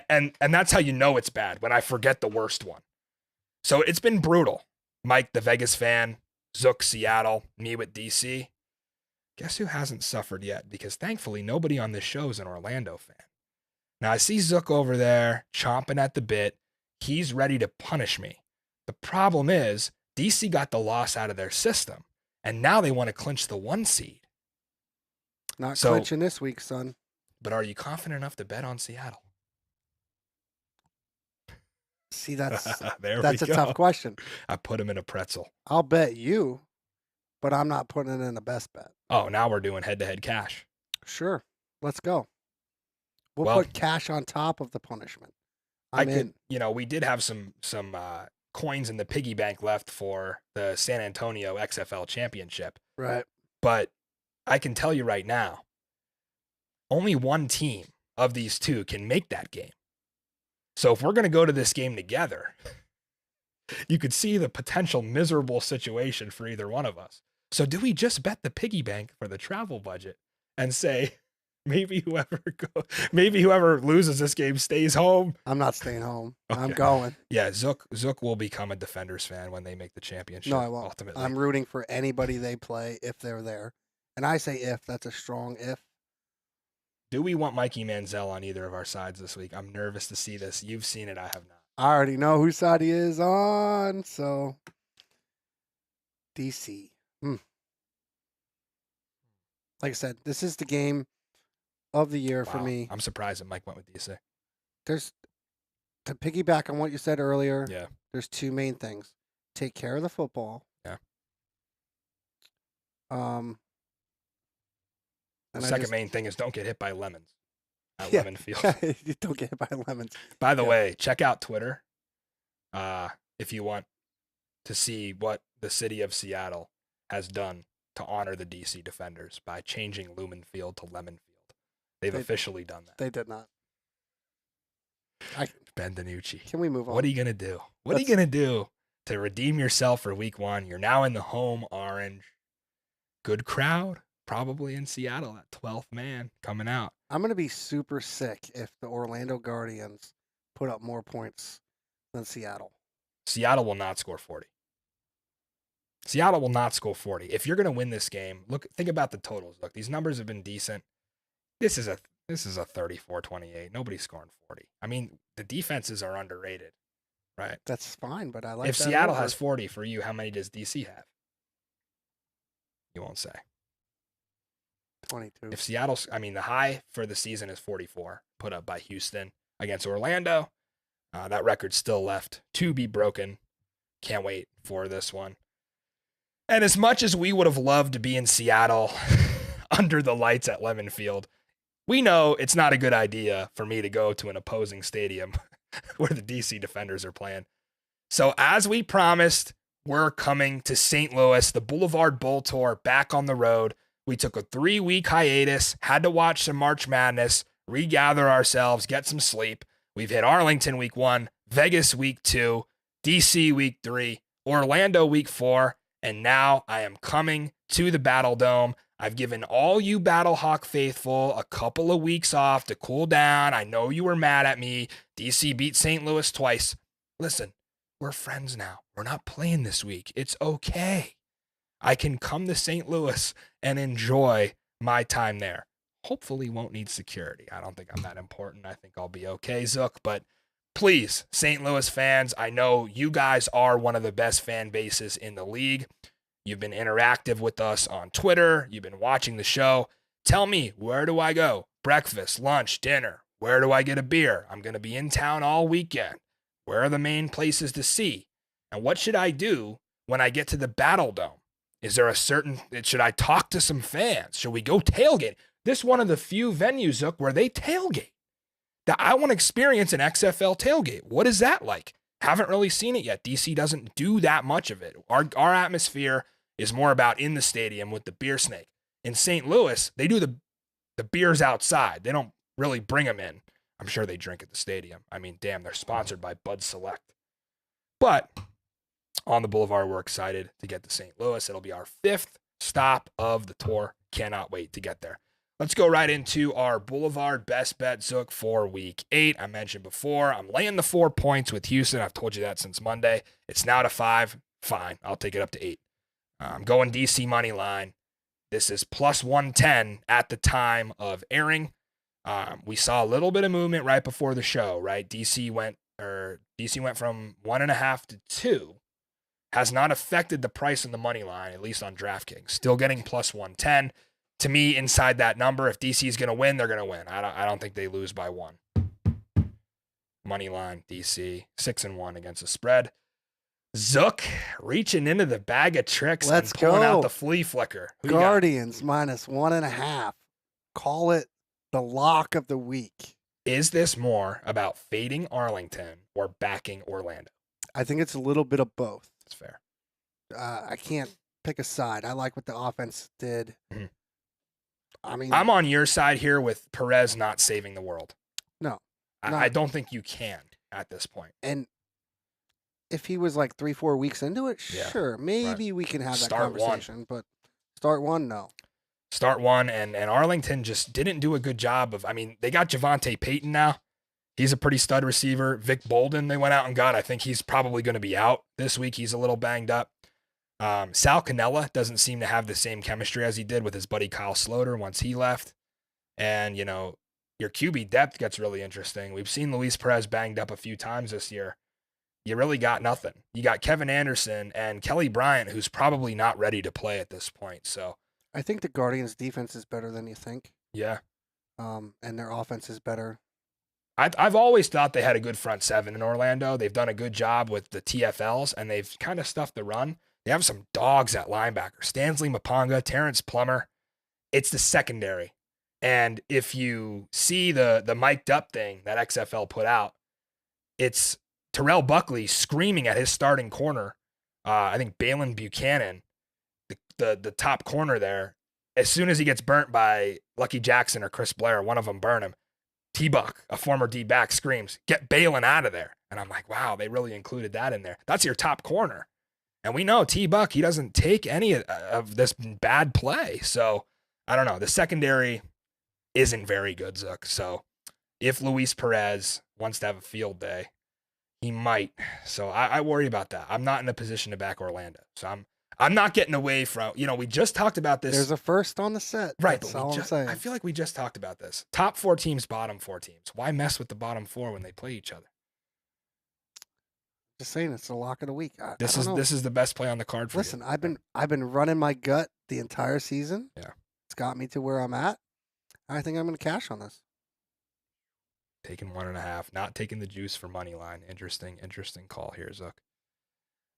and that's how you know it's bad, when I forget the worst one. So it's been brutal. Mike, the Vegas fan, Zook, Seattle, me with DC. Guess who hasn't suffered yet? Because thankfully, nobody on this show is an Orlando fan. Now, I see Zook over there chomping at the bit. He's ready to punish me. The problem is, DC got the loss out of their system, and now they want to clinch the 1 seed. Not clinching this week, son. But are you confident enough to bet on Seattle? See, that's a go. tough question. I put him in a pretzel. I'll bet you, but I'm not putting it in the best bet. Oh, now we're doing head-to-head cash. Sure. Let's go. We'll put cash on top of the punishment. I'm in. We did have some coins in the piggy bank left for the San Antonio XFL championship. Right. But I can tell you right now, only one team of these two can make that game. So if we're going to go to this game together, you could see the potential miserable situation for either one of us. So do we just bet the piggy bank for the travel budget and say, maybe whoever loses this game stays home? I'm not staying home. Okay. I'm going. Yeah, Zook will become a Defenders fan when they make the championship. No, I won't. Ultimately. I'm rooting for anybody they play if they're there. And I say if, that's a strong if. Do we want Mikey Manziel on either of our sides this week? I'm nervous to see this. You've seen it. I have not. I already know whose side he is on. So, DC. Like I said, this is the game of the year for me. I'm surprised that Mike went with DC. There's, to piggyback on what you said earlier, Yeah. There's two main things. Take care of the football. Yeah. And the second main thing is don't get hit by lemons at Yeah. Lemon Field. Don't get hit by lemons. By the way, check out Twitter if you want to see what the city of Seattle has done to honor the DC Defenders by changing Lumen Field to Lemon Field. They've officially done that. They did not. Ben DiNucci. Can we move on? What are you going to do? What are you going to do to redeem yourself for week 1? You're now in the home orange. Good crowd, probably in Seattle, that 12th man coming out. I'm going to be super sick if the Orlando Guardians put up more points than Seattle. Seattle will not score 40. Seattle will not score 40. If you're going to win this game, think about the totals. Look, these numbers have been decent. This is a 34-28. Nobody's scoring 40. I mean, the defenses are underrated, right? That's fine, but I like if that Seattle over. has 40 for you, how many does DC have? You won't say. 22. If Seattle's, the high for the season is 44, put up by Houston against Orlando. That record's still left to be broken. Can't wait for this one. And as much as we would have loved to be in Seattle under the lights at Lemon Field, we know it's not a good idea for me to go to an opposing stadium where the DC Defenders are playing. So as we promised, we're coming to St. Louis, the Boulevard Bowl Tour, back on the road. We took a 3-week hiatus, had to watch some March Madness, regather ourselves, get some sleep. We've hit Arlington week 1, Vegas week 2, DC week 3, Orlando week 4, and now I am coming to the Battle Dome. I've given all you Battlehawk faithful a couple of weeks off to cool down. I know you were mad at me. DC beat St. Louis twice. Listen, we're friends now. We're not playing this week. It's okay. I can come to St. Louis and enjoy my time there. Hopefully won't need security. I don't think I'm that important. I think I'll be okay, Zook. But please, St. Louis fans, I know you guys are one of the best fan bases in the league. You've been interactive with us on Twitter. You've been watching the show. Tell me, where do I go? Breakfast, lunch, dinner. Where do I get a beer? I'm going to be in town all weekend. Where are the main places to see? And what should I do when I get to the Battle Dome? Is there should I talk to some fans? Should we go tailgate? This is one of the few venues, Zook, where they tailgate. I want to experience an XFL tailgate. What is that like? Haven't really seen it yet. DC doesn't do that much of it. Our atmosphere is more about in the stadium with the beer snake. In St. Louis, they do the beers outside. They don't really bring them in. I'm sure they drink at the stadium. Damn, they're sponsored by Bud Select. But on the Boulevard, we're excited to get to St. Louis. It'll be our 5th stop of the tour. Cannot wait to get there. Let's go right into our Boulevard best bet, Zook, for week 8. I mentioned before, I'm laying the 4 points with Houston. I've told you that since Monday. It's now to 5. Fine. I'll take it up to 8. I'm going DC money line. This is plus 110 at the time of airing. We saw a little bit of movement right before the show, right? DC went from 1.5 to 2. Has not affected the price on the money line, at least on DraftKings. Still getting plus 110. To me, inside that number, if DC is going to win, they're going to win. I don't think they lose by 1. Money line, DC, 6-1 against the spread. Zook reaching into the bag of tricks Let's and pulling go. out the flea flicker. Who you got? Guardians minus 1.5. Call it the lock of the week. Is this more about fading Arlington or backing Orlando? I think it's a little bit of both. That's fair. I can't pick a side. I like what the offense did. Mhm. I mean, I'm on your side here with Perez not saving the world. No. I don't think you can at this point. And if he was like 3-4 weeks into it, Yeah, sure, maybe we can have that Start one. conversation. But start one, no. Start one, and Arlington just didn't do a good job of. I mean, they got Javonte Payton now. He's a pretty stud receiver. Vic Bolden, they went out and got. I think he's probably going to be out this week. He's a little banged up. Sal Cannella doesn't seem to have the same chemistry as he did with his buddy Kyle Sloter once he left. And, your QB depth gets really interesting. We've seen Luis Perez banged up a few times this year. You really got nothing. You got Kevin Anderson and Kelly Bryant, who's probably not ready to play at this point. So I think the Guardians' defense is better than you think. yeah. And their offense is better. I've always thought they had a good front seven in Orlando. They've done a good job with the TFLs, and they've kind of stuffed the run. They have some dogs at linebacker. Stanley Maponga, Terrence Plummer. It's the secondary. And if you see the mic'd up thing that XFL put out, it's Terrell Buckley screaming at his starting corner. I think Balin Buchanan, the top corner there. As soon as he gets burnt by Lucky Jackson or Chris Blair, one of them burn him. T-Buck, a former D-back, screams, "Get Balin out of there." And I'm like, wow, they really included that in there. That's your top corner. And we know T-Buck, he doesn't take any of this bad play. So, I don't know. The secondary isn't very good, Zook. So, if Luis Perez wants to have a field day, he might. So, I worry about that. I'm not in a position to back Orlando. So, I'm not getting away from, we just talked about this. There's a first on the set. Right, That's but all I'm saying. I feel like we just talked about this. Top 4 teams, bottom 4 teams. Why mess with the bottom 4 when they play each other? Just saying, it's the lock of the week. This is the best play on the card for Listen, you. I've been running my gut the entire season. Yeah. It's got me to where I'm at. I think I'm going to cash on this. Taking 1.5, not taking the juice for money line. Interesting call here, Zook.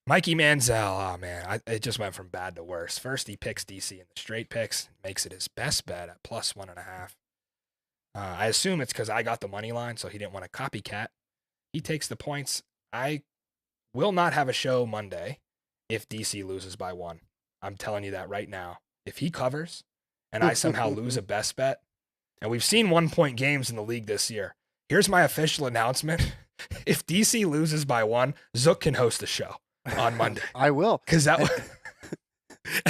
Mikey Manziel, oh man, it just went from bad to worse. First, he picks DC in the straight picks, makes it his best bet at plus 1.5. I assume it's because I got the money line, so he didn't want to copycat. He takes the points. I will not have a show Monday if DC loses by 1. I'm telling you that right now. If he covers and I somehow lose a best bet, and we've seen 1-point games in the league this year, here's my official announcement. If DC loses by 1, Zook can host the show on Monday. I will. Because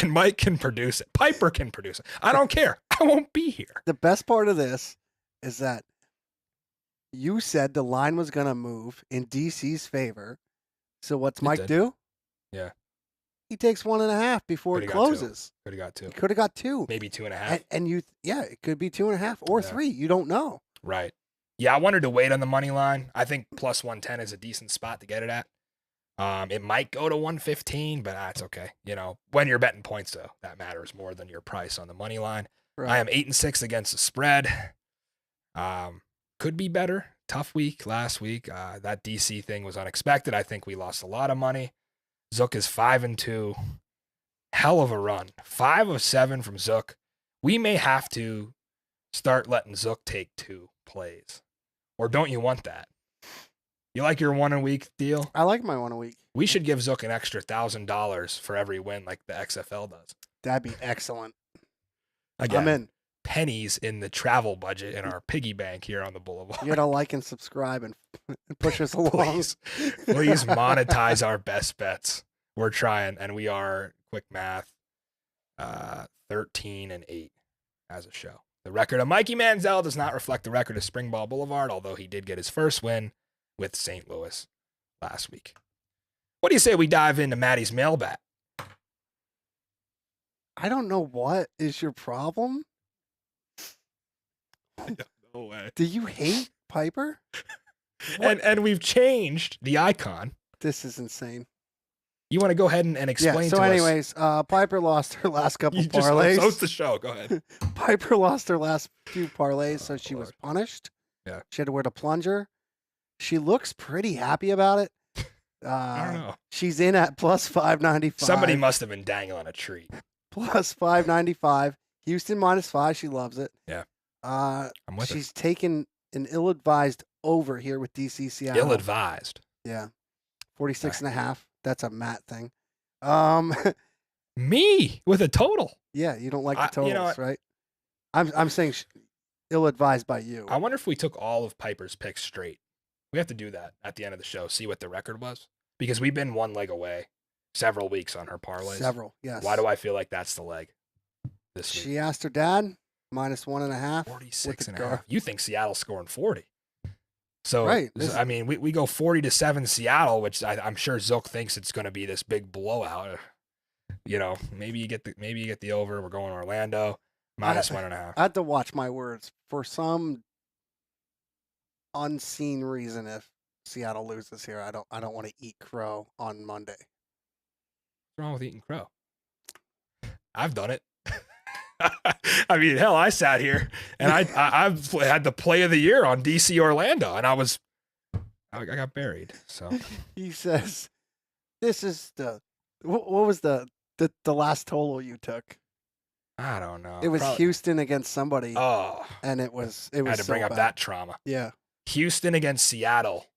and Mike can produce it. Piper can produce it. I don't care. I won't be here. The best part of this is that you said the line was going to move in DC's favor. So what's Mike do? Yeah. He takes 1.5 before it closes. Could have got 2. He could have got 2. Maybe 2.5. And it could be 2.5 or 3. You don't know. Right. Yeah, I wanted to wait on the money line. I think plus 110 is a decent spot to get it at. It might go to 115, but that's okay. When you're betting points, though, that matters more than your price on the money line. Right. I am 8-6 against the spread. Could be better. Tough week last week. That DC thing was unexpected. I think we lost a lot of money. Zook is 5-2. Hell of a run. 5 of 7 from Zook. We may have to start letting Zook take 2 plays. Or don't you want that? You like your 1 a week deal? I like my 1 a week. We should give Zook an extra $1,000 for every win like the XFL does. That'd be excellent. Again, I'm in. Pennies in the travel budget in our piggy bank here on the Boulevard. You gotta like and subscribe and push us along. Please monetize our best bets. We're trying, and we are, quick math, 13-8 as a show. The record of Mikey Manziel does not reflect the record of Springball Boulevard, although he did get his first win with St. Louis last week. What do you say we dive into Maddie's mailbag? I don't know what is your problem. No way. Do you hate Piper? And we've changed the icon. This is insane. You want to go ahead and explain to us? So anyways, Piper lost her last couple parlays. Just host the show. Go ahead. Piper lost her last few parlays, so she was punished. Yeah. She had to wear the plunger. She looks pretty happy about it. I don't know. She's in at plus 595. Somebody must have been dangling a treat. Plus 595. Houston -5. She loves it. Yeah. I'm with she's taken an ill-advised over here with DC Seattle. Ill-advised. Yeah. 46.5. That's a Matt thing. Me with a total. Yeah, you don't like the totals, you know what? right? I'm saying ill-advised by you. I wonder if we took all of Piper's picks straight. We have to do that at the end of the show, see what the record was. Because we've been one leg away several weeks on her parlays. Several, yes. Why do I feel like that's the leg this week? She asked her dad, -1.5. 46.5. You think Seattle's scoring 40. So, right. I mean, we go 40-7 Seattle, which I'm sure Zook thinks it's going to be this big blowout. You know, maybe you get the over. We're going Orlando, -1.5. I had to watch my words. For some unseen reason, if Seattle loses here, I don't want to eat crow on Monday. What's wrong with eating crow? I've done it. I mean, hell, I sat here and I've had the play of the year on DC Orlando, and I got buried. So he says, "This is what was the last total you took?" I don't know. It was Houston against somebody. Oh, and it was. I had to bring up that trauma. Yeah, Houston against Seattle,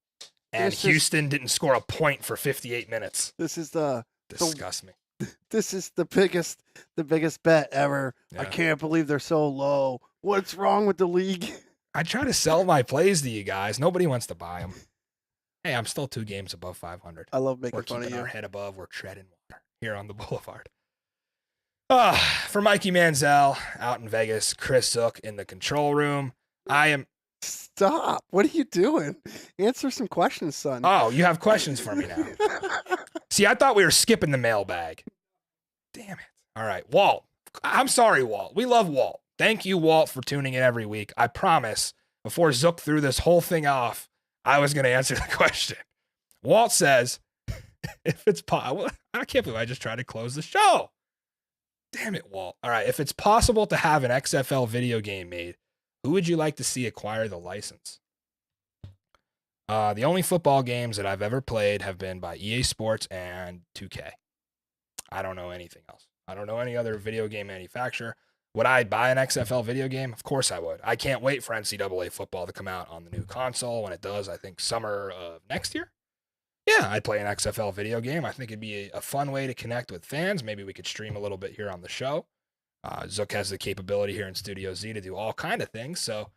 and Houston didn't score a point for 58 minutes. This is disgust me. This is the biggest bet ever. Yeah. I can't believe they're so low. What's wrong with the league? I try to sell my plays to you guys. Nobody wants to buy them. Hey, I'm still 2 games above 500. I love making We're fun of keeping you. our head above. We're treading water here on the boulevard. For Mikey Manziel out in Vegas, Chris Zook in the control room. I am. Stop. What are you doing? Answer some questions, son. Oh, you have questions for me now. See, I thought we were skipping the mailbag. Damn it. All right, Walt. I'm sorry, Walt. We love Walt. Thank you, Walt, for tuning in every week. I promise, before Zook threw this whole thing off, I was going to answer the question. Walt says, if it's possible, I can't believe I just tried to close the show. Damn it, Walt. All right, if it's possible to have an XFL video game made, who would you like to see acquire the license? The only football games that I've ever played have been by EA Sports and 2K. I don't know anything else. I don't know any other video game manufacturer. Would I buy an XFL video game? Of course I would. I can't wait for NCAA football to come out on the new console. When it does, I think summer of next year. Yeah, I'd play an XFL video game. I think it'd be a fun way to connect with fans. Maybe we could stream a little bit here on the show. Zook has the capability here in Studio Z to do all kind of things. So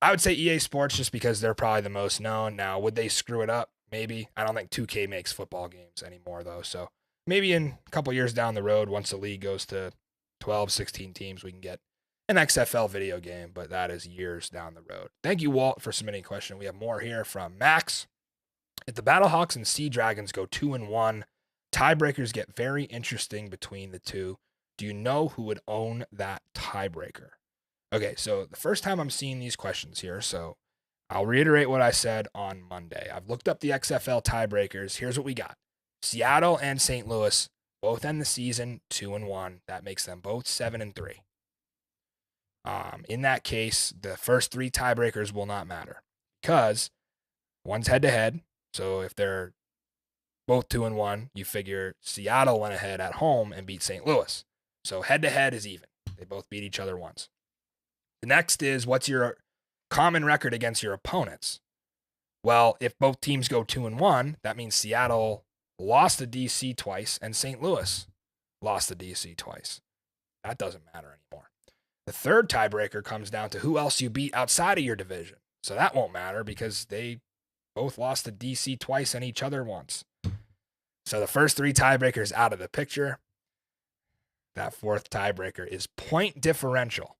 I would say EA Sports just because they're probably the most known. Now, would they screw it up? Maybe. I don't think 2K makes football games anymore, though. So maybe in a couple years down the road, once the league goes to 12, 16 teams, we can get an XFL video game, but that is years down the road. Thank you, Walt, for submitting a question. We have more here from Max. If the Battlehawks and Sea Dragons go 2-1, tiebreakers get very interesting between the two. Do you know who would own that tiebreaker? Okay, so the first time I'm seeing these questions here, so I'll reiterate what I said on Monday. I've looked up the XFL tiebreakers. Here's what we got. Seattle and St. Louis both end the season 2-1. That makes them both 7-3. In that case, the first 3 tiebreakers will not matter because one's head-to-head. So if they're both 2-1, you figure Seattle went ahead at home and beat St. Louis. So head-to-head is even. They both beat each other once. The next is, what's your common record against your opponents? Well, if both teams go 2-1, that means Seattle lost to DC twice and St. Louis lost to DC twice. That doesn't matter anymore. The third tiebreaker comes down to who else you beat outside of your division. So that won't matter because they both lost to DC twice and each other once. So the first 3 tiebreakers out of the picture. That fourth tiebreaker is point differential.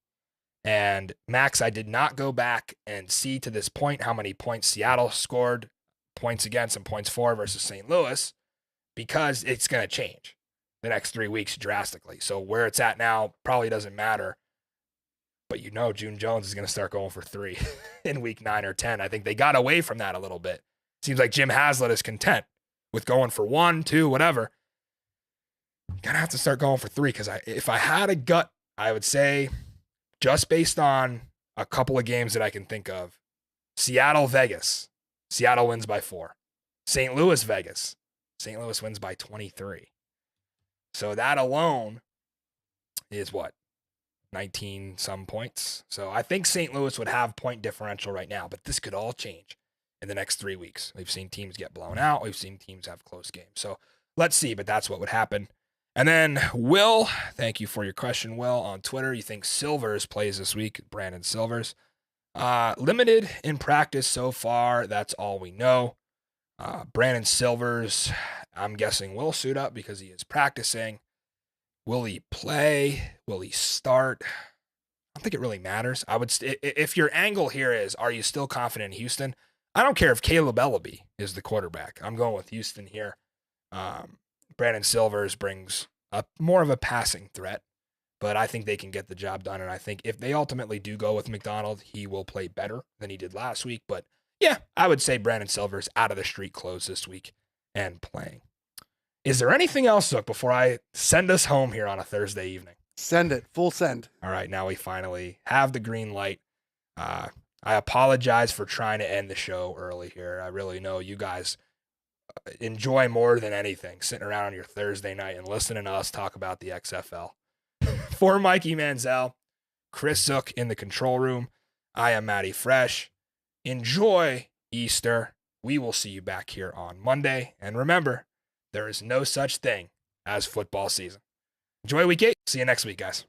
And Max, I did not go back and see to this point how many points Seattle scored, points against and points for versus St. Louis, because it's going to change the next 3 weeks drastically. So where it's at now probably doesn't matter. But you know June Jones is going to start going for 3 in week 9 or 10. I think they got away from that a little bit. Seems like Jim Haslett is content with going for 1, 2, whatever. Gonna have to start going for 3 because if I had a gut, I would say, just based on a couple of games that I can think of, Seattle, Vegas. Seattle wins by 4. St. Louis, Vegas. St. Louis wins by 23. So that alone is what? 19 some points. So I think St. Louis would have point differential right now, but this could all change in the next 3 weeks. We've seen teams get blown out. We've seen teams have close games. So let's see, but that's what would happen. And then Will, thank you for your question, Will, on Twitter. You think Silvers plays this week? Brandon Silvers. Limited in practice so far. That's all we know. Brandon Silvers, I'm guessing will suit up because he is practicing. Will he play? Will he start? I don't think it really matters. If your angle here is, are you still confident in Houston? I don't care if Caleb Ellaby is the quarterback. I'm going with Houston here. Brandon Silvers brings more of a passing threat, but I think they can get the job done. And I think if they ultimately do go with McDonald, he will play better than he did last week. But yeah, I would say Brandon Silvers out of the street clothes this week and playing. Is there anything else, Zook, before I send us home here on a Thursday evening? Send it. Full send. All right, now we finally have the green light. I apologize for trying to end the show early here. I really know you guys enjoy more than anything sitting around on your Thursday night and listening to us talk about the XFL. For Mikey Manziel, Chris Zook in the control room, I am Matty Fresh. Enjoy Easter. We will see you back here on Monday. And remember, there is no such thing as football season. Enjoy week 8. See you next week, guys.